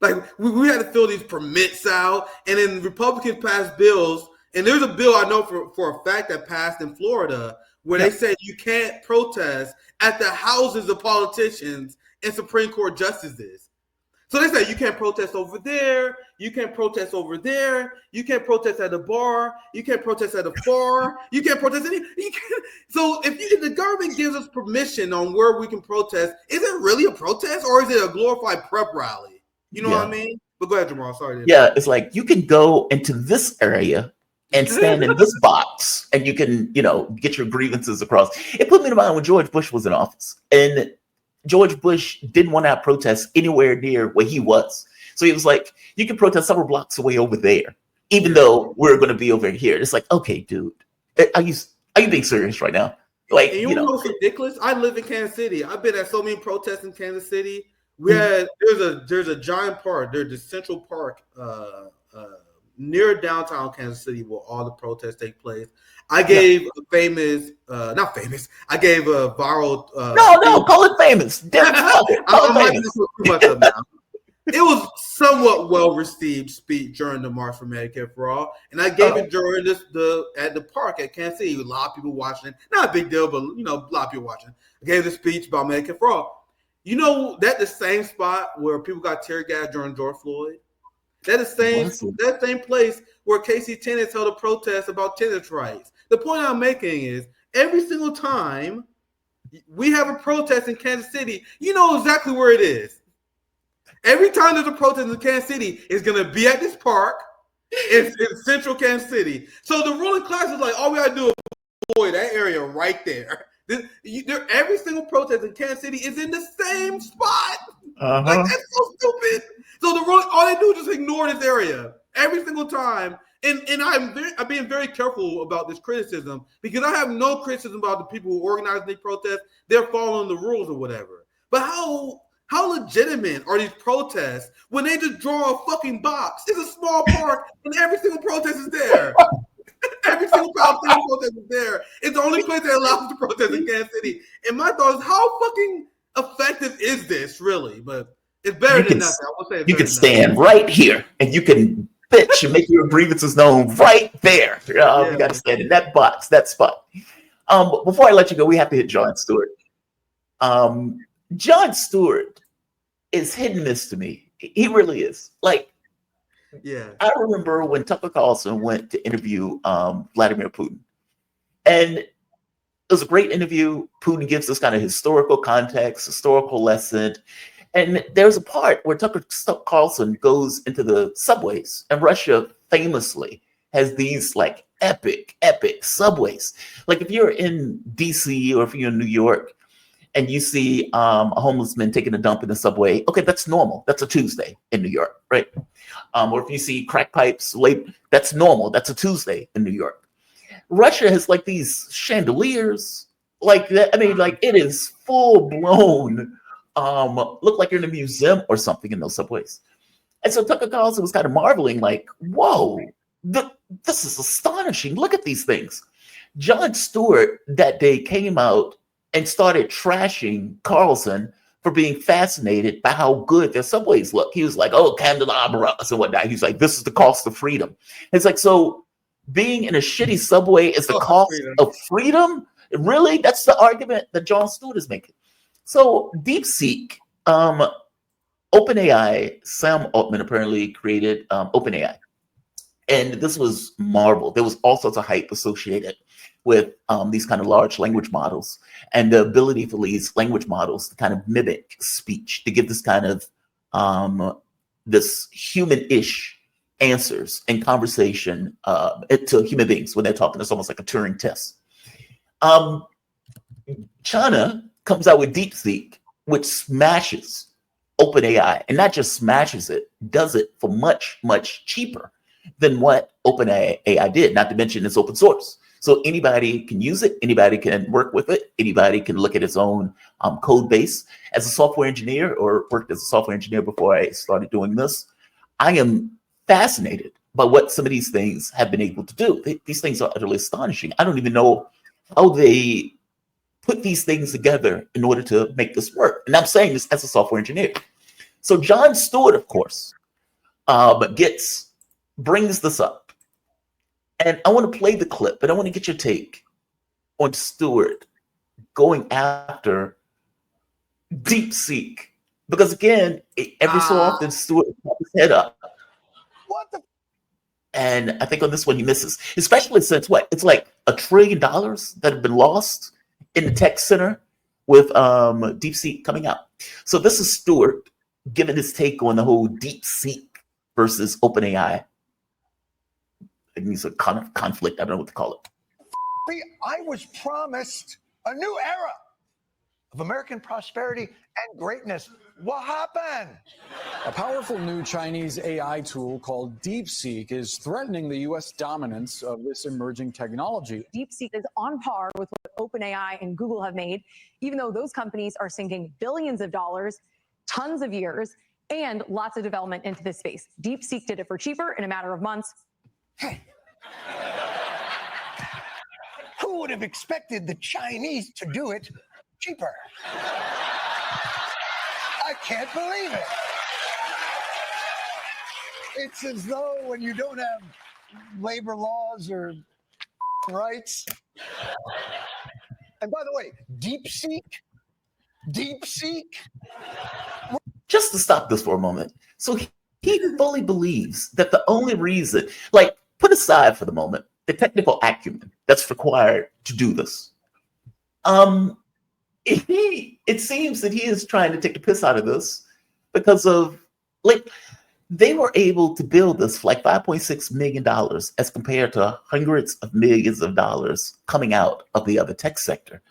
Like, we had to fill these permits out, and then Republicans passed bills, and there's a bill I know for a fact that passed in Florida where they said you can't protest at the houses of politicians and Supreme Court justices. So they say you can't protest over there, you can't protest over there, you can't protest at a bar, you can't protest at a bar, you can't protest any. So if the government gives us permission on where we can protest, is it really a protest, or is it a glorified prep rally? You know what I mean? But go ahead, Jamal. Sorry. Yeah, it's like you can go into this area and stand in this box, and you can, get your grievances across. It put me in mind when George Bush was in office, and George Bush didn't want to have protests anywhere near where he was. So he was like, you can protest several blocks away over there, even though we're going to be over here. It's like, okay, dude, are you being serious right now? Like, and you know what's ridiculous? I live in Kansas City. I've been at so many protests in Kansas City. There's a giant park. There's the Central Park near downtown Kansas City where all the protests take place. I gave I gave a viral. Call it famous. I might just put too much of now. It was somewhat well received speech during the March for Medicare for All, and I gave it during at the park at Kansas City. A lot of people watching. Not a big deal, but a lot of people watching. I gave the speech about Medicare for All. That the same spot where people got tear gas during George Floyd. That same place where Casey Tennis held a protest about tennis rights. The point I'm making is every single time we have a protest in Kansas City, you know exactly where it is. Every time there's a protest in Kansas City, it's going to be at this park. It's in central Kansas City. So the ruling class is like, all we got to do is avoid that area right there. Every single protest in Kansas City is in the same spot. Like, that's so stupid. So all they do is just ignore this area every single time. And I'm being very careful about this criticism, because I have no criticism about the people who organize the protest. They're following the rules or whatever. But how legitimate are these protests when they just draw a fucking box? It's a small park and every single protest is there. Every single Palestinian protest is there. It's the only place that allows to protest in Kansas City. And my thought is, how fucking effective is this really? But it's better than nothing. I will say you can stand right here and you can bitch and make your grievances known right there. You got to stand in that box, that spot. Before I let you go, we have to hit Jon Stewart. Jon Stewart is hit and miss to me. He really is. Like, I remember when Tucker Carlson went to interview Vladimir Putin, and it was a great interview. Putin gives this kind of historical context, historical lesson. And there's a part where Tucker Carlson goes into the subways, and Russia famously has these like epic subways. Like if you're in DC or if you're in New York and you see a homeless man taking a dump in the subway, okay, that's normal. That's a Tuesday in New York, right? Or if you see crack pipes, that's normal. That's a Tuesday in New York. Russia has like these chandeliers, like that. I mean, like it is full blown. Look like you're in a museum or something in those subways. And so Tucker Carlson was kind of marveling, like, whoa, this is astonishing. Look at these things. Jon Stewart that day came out and started trashing Carlson for being fascinated by how good their subways look. He was like, oh, candelabras and whatnot. He's like, this is the cost of freedom. It's like, so being in a shitty subway is the cost of freedom? Really? That's the argument that Jon Stewart is making. So DeepSeek, OpenAI, Sam Altman apparently created OpenAI. And this was marvel. There was all sorts of hype associated with these kind of large language models and the ability for these language models to kind of mimic speech, to give this kind of this human-ish answers and conversation to human beings when they're talking. It's almost like a Turing test. China comes out with DeepSeek, which smashes OpenAI, and not just smashes it, does it for much, much cheaper than what OpenAI did, not to mention it's open source. So anybody can use it, anybody can work with it, anybody can look at its own code base. As a software engineer, or worked as a software engineer before I started doing this, I am fascinated by what some of these things have been able to do. These things are utterly astonishing. I don't even know how they put these things together in order to make this work. And I'm saying this as a software engineer. So Jon Stewart, of course, brings this up. And I want to play the clip, but I want to get your take on Stewart going after DeepSeek. Because again, every so often Stewart pops his head up. What the? And I think on this one he misses, especially since it's like $1 trillion that have been lost in the tech center with DeepSeek coming out. So this is Stewart giving his take on the whole DeepSeek versus OpenAI. It means a conflict. I don't know what to call it. I was promised a new era of American prosperity and greatness. What happened? A powerful new Chinese AI tool called DeepSeek is threatening the U.S. dominance of this emerging technology. DeepSeek is on par with what OpenAI and Google have made, even though those companies are sinking billions of dollars, tons of years, and lots of development into this space. DeepSeek did it for cheaper in a matter of months. Hey. Who would have expected the Chinese to do it cheaper? I can't believe it. It's as though when you don't have labor laws or rights. And by the way, DeepSeek. Just to stop this for a moment. So he fully believes that the only reason, like, put aside for the moment the technical acumen that's required to do this. It seems that he is trying to take the piss out of this because of, like, they were able to build this for like $5.6 million as compared to hundreds of millions of dollars coming out of the other tech sector.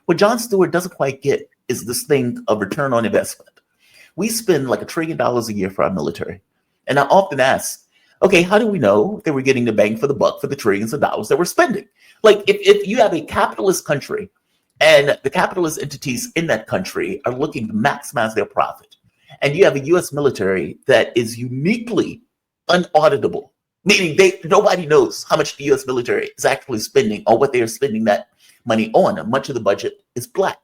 What Jon Stewart doesn't quite get is this thing of return on investment. We spend like $1 trillion a year for our military. And I often ask, okay, how do we know that we're getting the bang for the buck for the trillions of dollars that we're spending? Like, if you have a capitalist country and the capitalist entities in that country are looking to maximize their profit, and you have a U.S. military that is uniquely unauditable, meaning nobody knows how much the U.S. military is actually spending or what they are spending that money on, and much of the budget is black.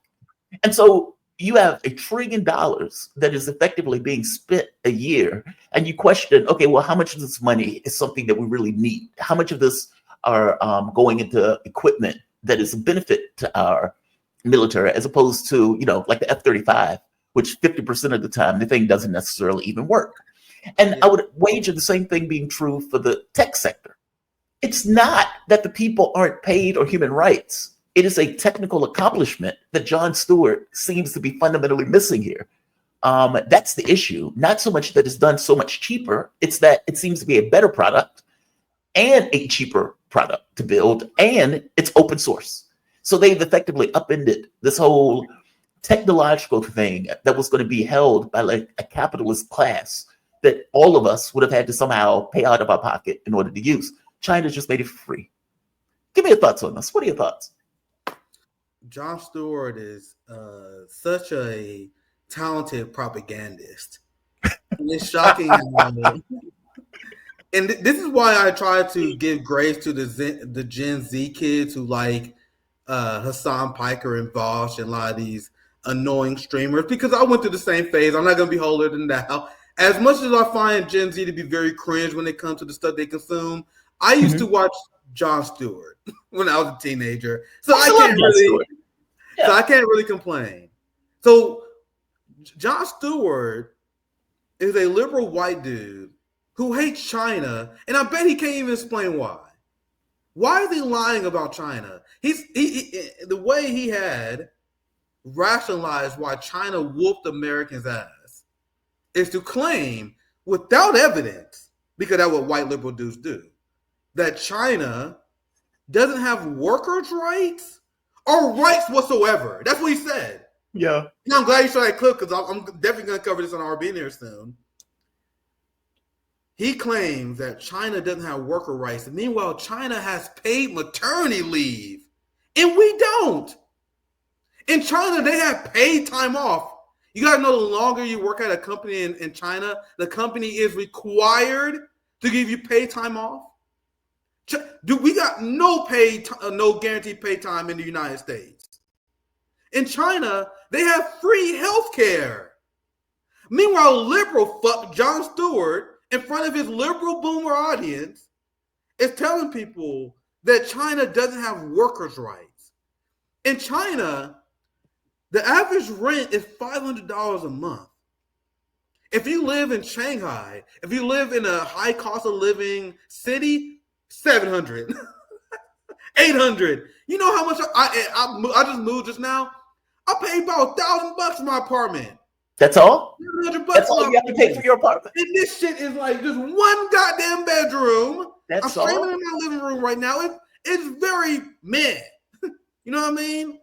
And so you have $1 trillion that is effectively being spent a year, and you question, okay, well, how much of this money is something that we really need? How much of this are going into equipment that is a benefit to our military, as opposed to, like the F-35, which 50% of the time the thing doesn't necessarily even work. And I would wager the same thing being true for the tech sector. It's not that the people aren't paid or human rights. It is a technical accomplishment that Jon Stewart seems to be fundamentally missing here. That's the issue. Not so much that it's done so much cheaper. It's that it seems to be a better product and a cheaper product to build, and it's open source. So they've effectively upended this whole technological thing that was going to be held by like a capitalist class that all of us would have had to somehow pay out of our pocket in order to use. China just made it free. Give me your thoughts on this. What are your thoughts? Jon Stewart is such a talented propagandist. It's shocking. And this is why I try to give grace to the Gen Z kids who like Hassan Piker and Vosh and a lot of these annoying streamers because I went through the same phase. I'm not going to be holier than thou. As much as I find Gen Z to be very cringe when it comes to the stuff they consume, I used to watch Jon Stewart when I was a teenager, so I can't really complain. So Jon Stewart is a liberal white dude who hates China, and I bet he can't even explain why. Why is he lying about China? The way he had rationalized why China whooped Americans' ass is to claim, without evidence, because that's what white liberal dudes do, that China doesn't have workers' rights or rights whatsoever. That's what he said. Yeah. And I'm glad you saw that clip because I'm definitely going to cover this on RBN here soon. He claims that China doesn't have worker rights. And meanwhile, China has paid maternity leave, and we don't. In China, they have paid time off. You got to know, the longer you work at a company in China, the company is required to give you paid time off. We got no guaranteed paid time in the United States. In China, they have free health care. Meanwhile, liberal fuck Jon Stewart, in front of his liberal boomer audience, is telling people that China doesn't have workers' rights. In China, the average rent is $500 a month. If you live in Shanghai, if you live in a high cost of living city, $700, $800. You know how much I just moved just now? I paid about $1,000 for my apartment. That's all? $700 That's all you have to pay for your apartment. And this shit is like just one goddamn bedroom. That's I'm all. streaming in my living room right now. It's very meh. You know what I mean?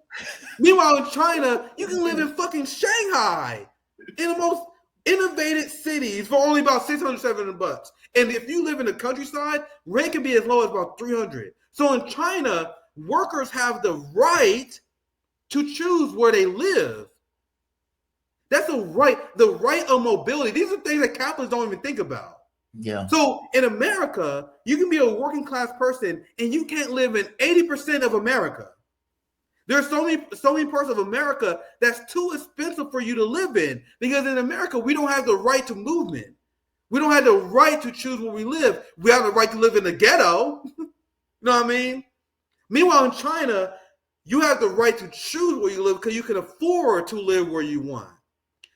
Meanwhile, in China, you can live in fucking Shanghai, in the most innovative cities, for only about $600, $700. And if you live in the countryside, rent can be as low as about $300. So in China, workers have the right to choose where they live. That's a right, the right of mobility. These are things that capitalists don't even think about. Yeah. So in America, you can be a working class person and you can't live in 80% of America. There's so many parts of America that's too expensive for you to live in, because in America, we don't have the right to movement. We don't have the right to choose where we live. We have the right to live in the ghetto. You know what I mean? Meanwhile, in China, you have the right to choose where you live because you can afford to live where you want.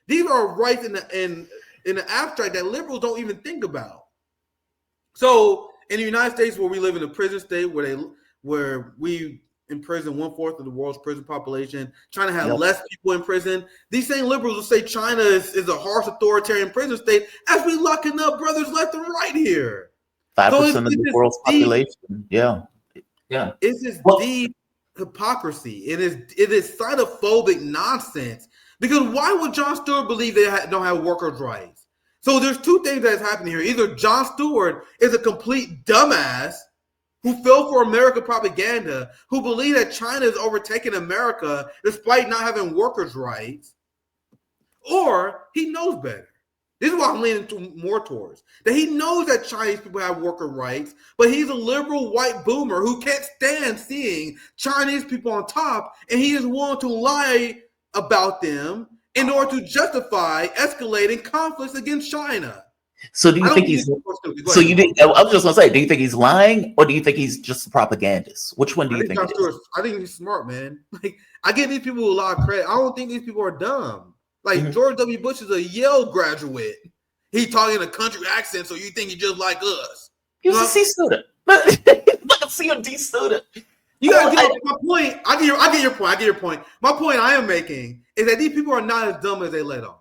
These are rights in the abstract that liberals don't even think about. So in the United States, where we live in a prison state, where we imprison 1/4 of the world's prison population, China has less people in prison. These same liberals will say China is a harsh authoritarian prison state as we locking up brothers left and right here. 5% of the world's population. Yeah. Yeah. It's this deep hypocrisy. It is xenophobic nonsense. Because why would Jon Stewart believe they don't have workers' rights? So there's two things that's happening here. Either Jon Stewart is a complete dumbass who fell for American propaganda, who believe that China is overtaking America despite not having workers' rights, or he knows better. This is what I'm leaning more towards. That he knows that Chinese people have worker rights, but he's a liberal white boomer who can't stand seeing Chinese people on top, and he is willing to lie about them in order to justify escalating conflicts against China. So do you think he's? So you did? I was just gonna say, do you think he's lying, or do you think he's just a propagandist? Which one do you think? I think he's smart, man. Like, I give these people a lot of credit. I don't think these people are dumb. Like George W. Bush is a Yale graduate. He talking in a country accent, so you think he's just like us? He was a C student, like a C or D student. You gotta get my point. I get your point. My point I am making is that these people are not as dumb as they let on.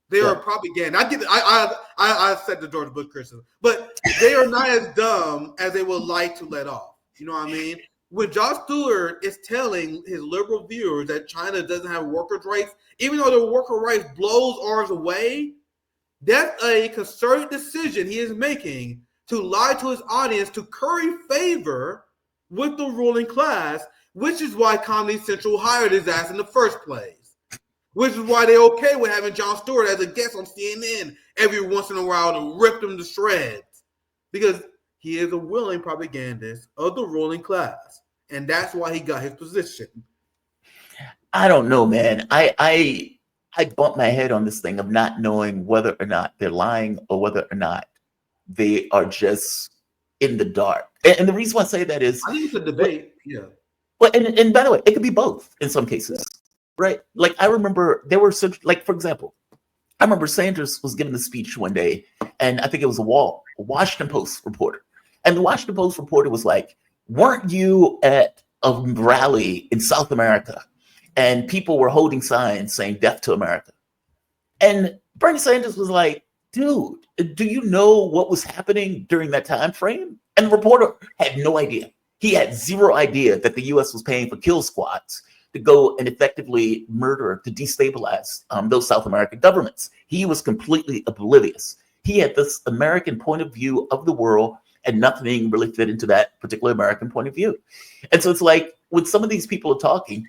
They are propaganda. I said the George Bush criticism, but they are not as dumb as they would like to let off. You know what I mean? When Jon Stewart is telling his liberal viewers that China doesn't have workers' rights, even though the worker rights blows ours away, that's a concerted decision he is making to lie to his audience to curry favor with the ruling class, which is why Comedy Central hired his ass in the first place. Which is why they're okay with having Jon Stewart as a guest on CNN every once in a while to rip them to shreds. Because he is a willing propagandist of the ruling class. And that's why he got his position. I don't know, man. I bump my head on this thing of not knowing whether or not they're lying or whether or not they are just in the dark. And the reason why I say that is, I think it's a debate. Yeah. well, and by the way, it could be both in some cases, right? Like I remember there were such, like for example, I remember Sanders was giving a speech one day, and I think it was a Washington Post reporter, and the Washington Post reporter was like, "Weren't you at a rally in South America, and people were holding signs saying death to America?" And Bernie Sanders was like, "Dude, do you know what was happening during that time frame?" And the reporter had no idea. He had zero idea that the U.S. was paying for kill squads to go and effectively murder, to destabilize those South American governments. He was completely oblivious. He had this American point of view of the world, and nothing really fit into that particular American point of view. And so it's like, when some of these people are talking,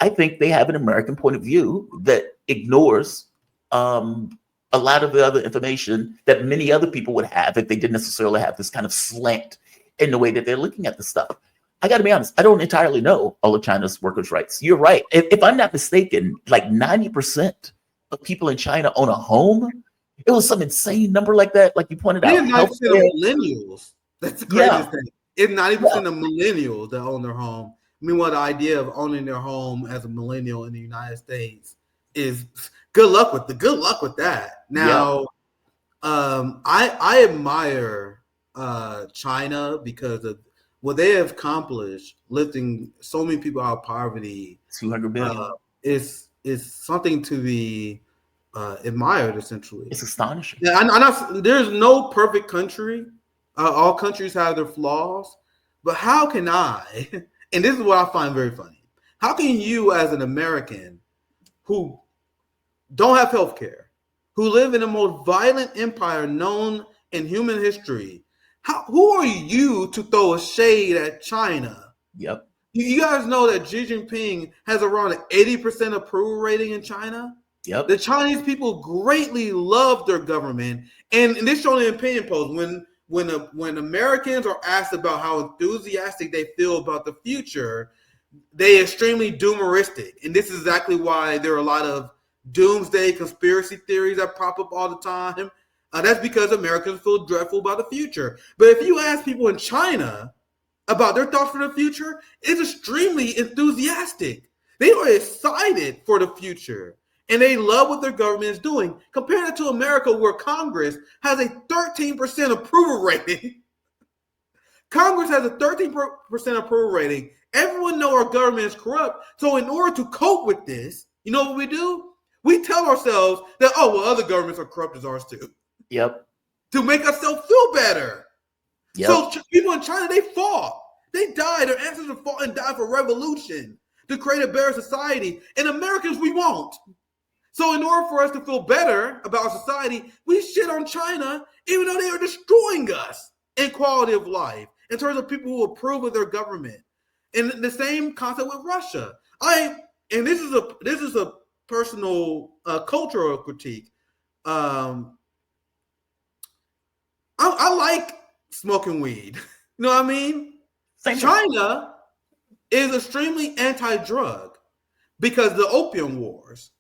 I think they have an American point of view that ignores a lot of the other information that many other people would have if they didn't necessarily have this kind of slant in the way that they're looking at the stuff. I got to be honest, I don't entirely know all of China's workers' rights. You're right. If I'm not mistaken, like 90% of people in China own a home. It was some insane number like that, like you pointed out. 90% of millennials. That's the craziest thing. It's 90% of millennials that own their home. Meanwhile, the idea of owning their home as a millennial in the United States is good luck with that. Now, I admire China because of what they have accomplished, lifting so many people out of poverty. 200 billion. Is something to be admired, essentially. It's astonishing. Yeah, there's no perfect country. All countries have their flaws. But how can I, and this is what I find very funny, how can you as an American who don't have health care, who live in the most violent empire known in human history, who are you to throw a shade at China? Yep. You guys know that Xi Jinping has around an 80% approval rating in China? Yep. The Chinese people greatly love their government. And this showed in opinion polls. When Americans are asked about how enthusiastic they feel about the future, they extremely doomeristic. And this is exactly why there are a lot of doomsday conspiracy theories that pop up all the time. That's because Americans feel dreadful about the future. But if you ask people in China about their thoughts for the future, it's extremely enthusiastic. They are excited for the future. And they love what their government is doing. Compare it to America, where Congress has a 13% approval rating. Congress has a 13% approval rating. Everyone knows our government is corrupt. So in order to cope with this, you know what we do? We tell ourselves that, oh, well, other governments are corrupt as ours too. Yep. To make ourselves feel better. Yep. So people in China, they fought. They died. Their ancestors fought and died for revolution to create a better society. And Americans, we won't. So in order for us to feel better about our society, we shit on China, even though they are destroying us in quality of life, in terms of people who approve of their government. And the same concept with Russia. And this is a personal cultural critique. I like smoking weed. You know what I mean? China is extremely anti-drug because the opium wars.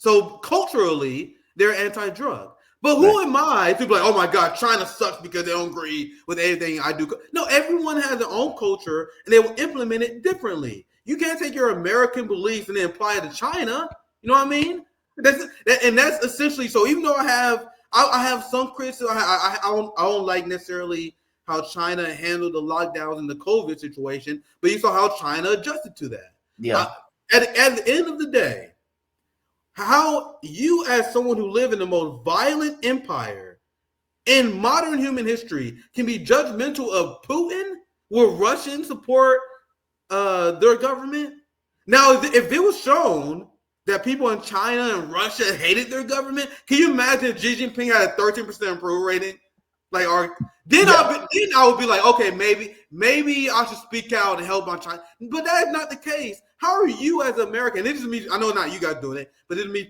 So culturally, they're anti-drug. But who am I to be like, oh my God, China sucks because they don't agree with anything I do? No, everyone has their own culture and they will implement it differently. You can't take your American beliefs and then apply it to China. You know what I mean? That's essentially, so even though I have some criticism, I don't like necessarily how China handled the lockdowns and the COVID situation, but you saw how China adjusted to that. Yeah. At the end of the day, how you, as someone who lived in the most violent empire in modern human history, can be judgmental of Putin? Will Russians support their government? Now, if it was shown that people in China and Russia hated their government, can you imagine if Xi Jinping had a 13% approval rating? Like, then I would be like, okay, maybe I should speak out and help on China. But that is not the case. How are you as an American? This is me. I know not you guys doing it, but this is me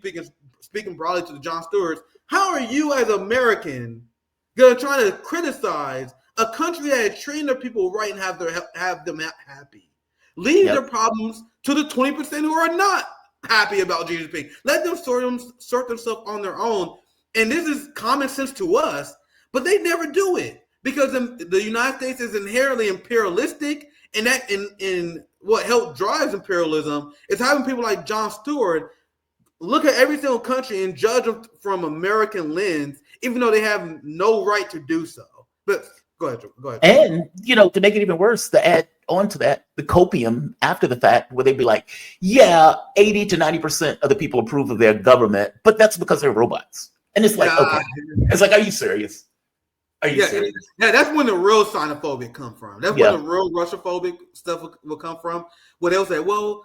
speaking broadly to the Jon Stewarts. How are you as an American gonna try to criticize a country that is treating their people right and have them happy? Leave their problems to the 20% who are not happy about Xi Jinping. Let them sort themselves on their own. And this is common sense to us, but they never do it because the United States is inherently imperialistic, and that in what helped drives imperialism is having people like Jon Stewart look at every single country and judge them from American lens, even though they have no right to do so. But go ahead. And, to make it even worse, to add on to that, the copium after the fact, where they'd be like, yeah, 80 to 90% of the people approve of their government, but that's because they're robots. And it's like, okay. It's like, are you serious? Are you serious? Yeah, that's when the real xenophobic come from. That's when the real Russophobic stuff will come from, where they'll say, well,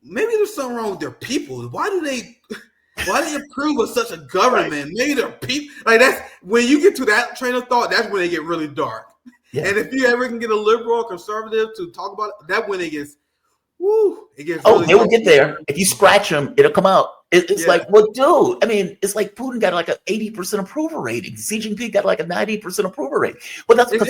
maybe there's something wrong with their people. Why do they approve of such a government? Right. Maybe their people, like that's when you get to that train of thought, that's when they get really dark. Yeah. And if you ever can get a liberal or conservative to talk about it, that's when it gets really they will get there. If you scratch them, it'll come out. It's like, well, dude, I mean, it's like Putin got like an 80% approval rating. Xi Jinping got like a 90% approval rating. Well, that's because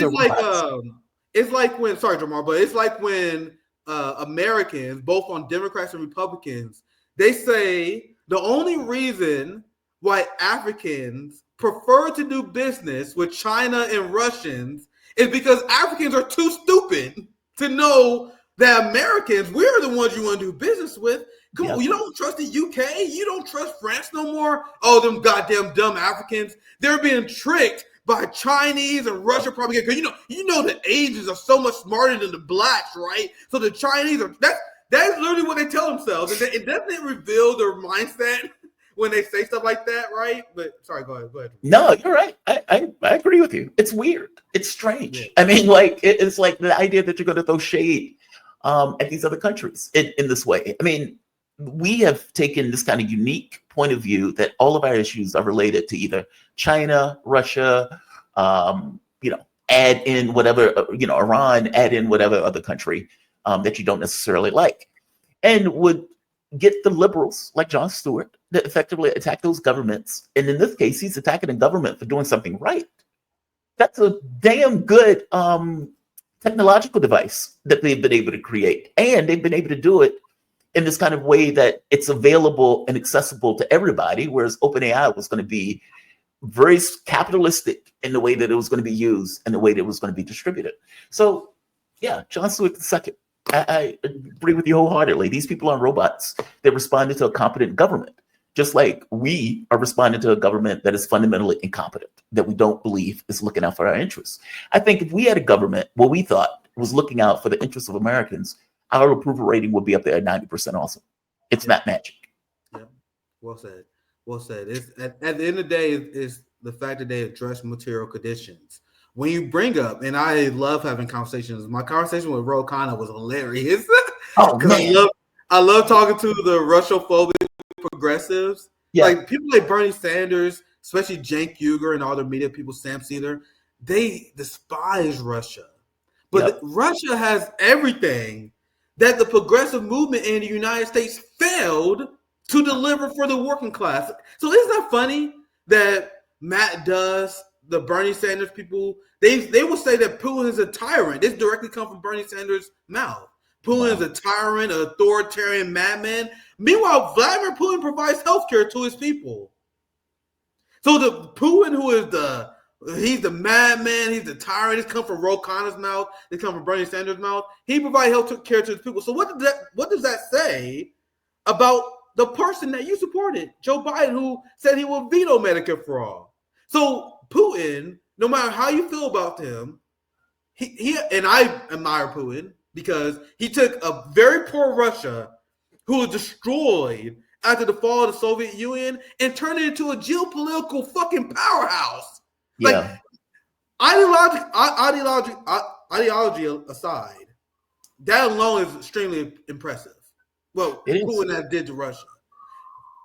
it's like when, sorry, Jamal, but it's like when Americans, both on Democrats and Republicans, they say the only reason why Africans prefer to do business with China and Russians is because Africans are too stupid to know that Americans, we're the ones you want to do business with. Come on, you don't trust the UK? You don't trust France no more? Oh, them goddamn dumb Africans. They're being tricked by Chinese and Russia propaganda. Because you know the Asians are so much smarter than the blacks, right? So the Chinese are that's literally what they tell themselves. And it doesn't reveal their mindset when they say stuff like that, right? But sorry, go ahead. No, you're right. I agree with you. It's weird. It's strange. Yeah. I mean, like it's like the idea that you're going to throw shade at these other countries in this way. I mean, we have taken this kind of unique point of view that all of our issues are related to either China, Russia, add in whatever, Iran, add in whatever other country that you don't necessarily like, and would get the liberals like Jon Stewart that effectively attack those governments. And in this case, he's attacking a government for doing something right. That's a damn good technological device that they've been able to create. And they've been able to do it in this kind of way that it's available and accessible to everybody, whereas OpenAI was going to be very capitalistic in the way that it was going to be used and the way that it was going to be distributed. So, yeah, Jon Stewart II. I agree with you wholeheartedly. These people aren't robots. They're responding to a competent government, just like we are responding to a government that is fundamentally incompetent, that we don't believe is looking out for our interests. I think if we had a government, what we thought was looking out for the interests of Americans, our approval rating would be up there at 90% also. It's not magic. Yeah, well said. Well said. It's, at the end of the day, it's the fact that they address material conditions. When you bring up, and I love having conversations. My conversation with Ro Khanna was hilarious. Oh man, I love talking to the Russophobic progressives. Yeah. Like people like Bernie Sanders, especially Cenk Uygur and all the media people, Sam Seder, they despise Russia. But Russia has everything that the progressive movement in the United States failed to deliver for the working class. So isn't that funny that Matt does, the Bernie Sanders people, they will say that Putin is a tyrant. This directly comes from Bernie Sanders' mouth. Putin is a tyrant, an authoritarian madman. Meanwhile, Vladimir Putin provides healthcare to his people. So the Putin, who is he's the madman, he's the tyrant. This comes from Ro Khanna's mouth. This comes from Bernie Sanders' mouth. He provides health care to his people. So what does that say about the person that you supported, Joe Biden, who said he will veto Medicare for all? So Putin, no matter how you feel about him, he and I admire Putin because he took a very poor Russia who was destroyed after the fall of the Soviet Union and turned it into a geopolitical fucking powerhouse. Yeah. Like ideology aside, that alone is extremely impressive. Well, Putin that did to Russia.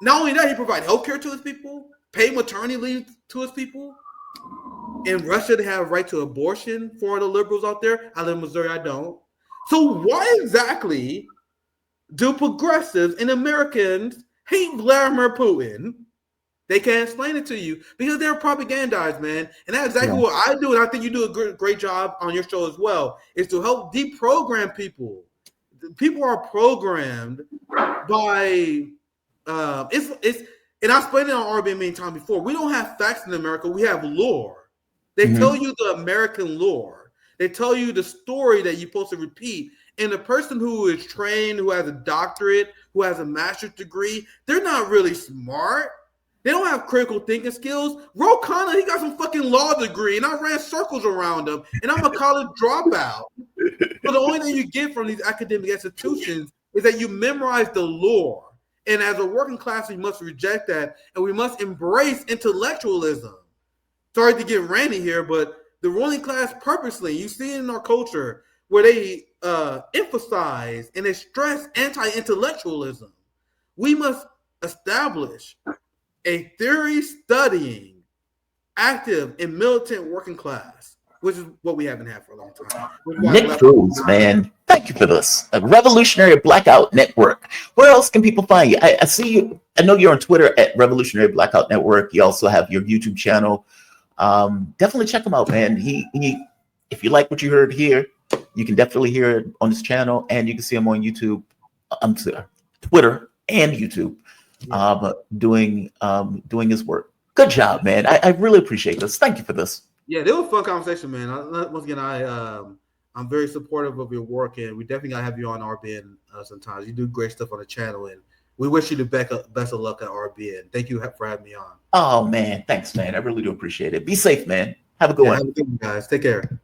Not only that, he provided healthcare to his people, paid maternity leave to his people. In Russia, they have a right to abortion for the liberals out there. I live in Missouri, I don't. So why exactly do progressives and Americans hate Vladimir Putin? They can't explain it to you because they're propagandized, man. And that's exactly what I do. And I think you do a great job on your show as well, is to help deprogram people. people are programmed by it's and I explained it on RBN many times before. We don't have facts in America. We have lore. They tell you the American lore. They tell you the story that you're supposed to repeat. And the person who is trained, who has a doctorate, who has a master's degree, they're not really smart. They don't have critical thinking skills. Ro Khanna, he got some fucking law degree, and I ran circles around him, and I'm a college dropout. So the only thing you get from these academic institutions is that you memorize the lore. And as a working class, we must reject that, and we must embrace intellectualism. Sorry to get ranty here, but the ruling class purposely, you see it in our culture, where they emphasize and they stress anti-intellectualism. We must establish a theory-studying, active, and militant working class, which is what we haven't had for a long time. Nick Cruse, man, thank you for this. A Revolutionary Blackout Network. Where else can people find you? I see you. I know you're on Twitter at Revolutionary Blackout Network. You also have your YouTube channel. Definitely check him out, man. He if you like what you heard here, you can definitely hear it on this channel, and you can see him on YouTube, Twitter, and YouTube, doing his work. Good job, man. I really appreciate this. Thank you for this. Yeah, it was a fun conversation, man. Once again, I'm very supportive of your work, and we definitely gotta have you on RBN sometimes. You do great stuff on the channel, and we wish you the best of luck at RBN. Thank you for having me on. Oh man, thanks, man. I really do appreciate it. Be safe, man. Have a good one. Have a good one, guys. Take care.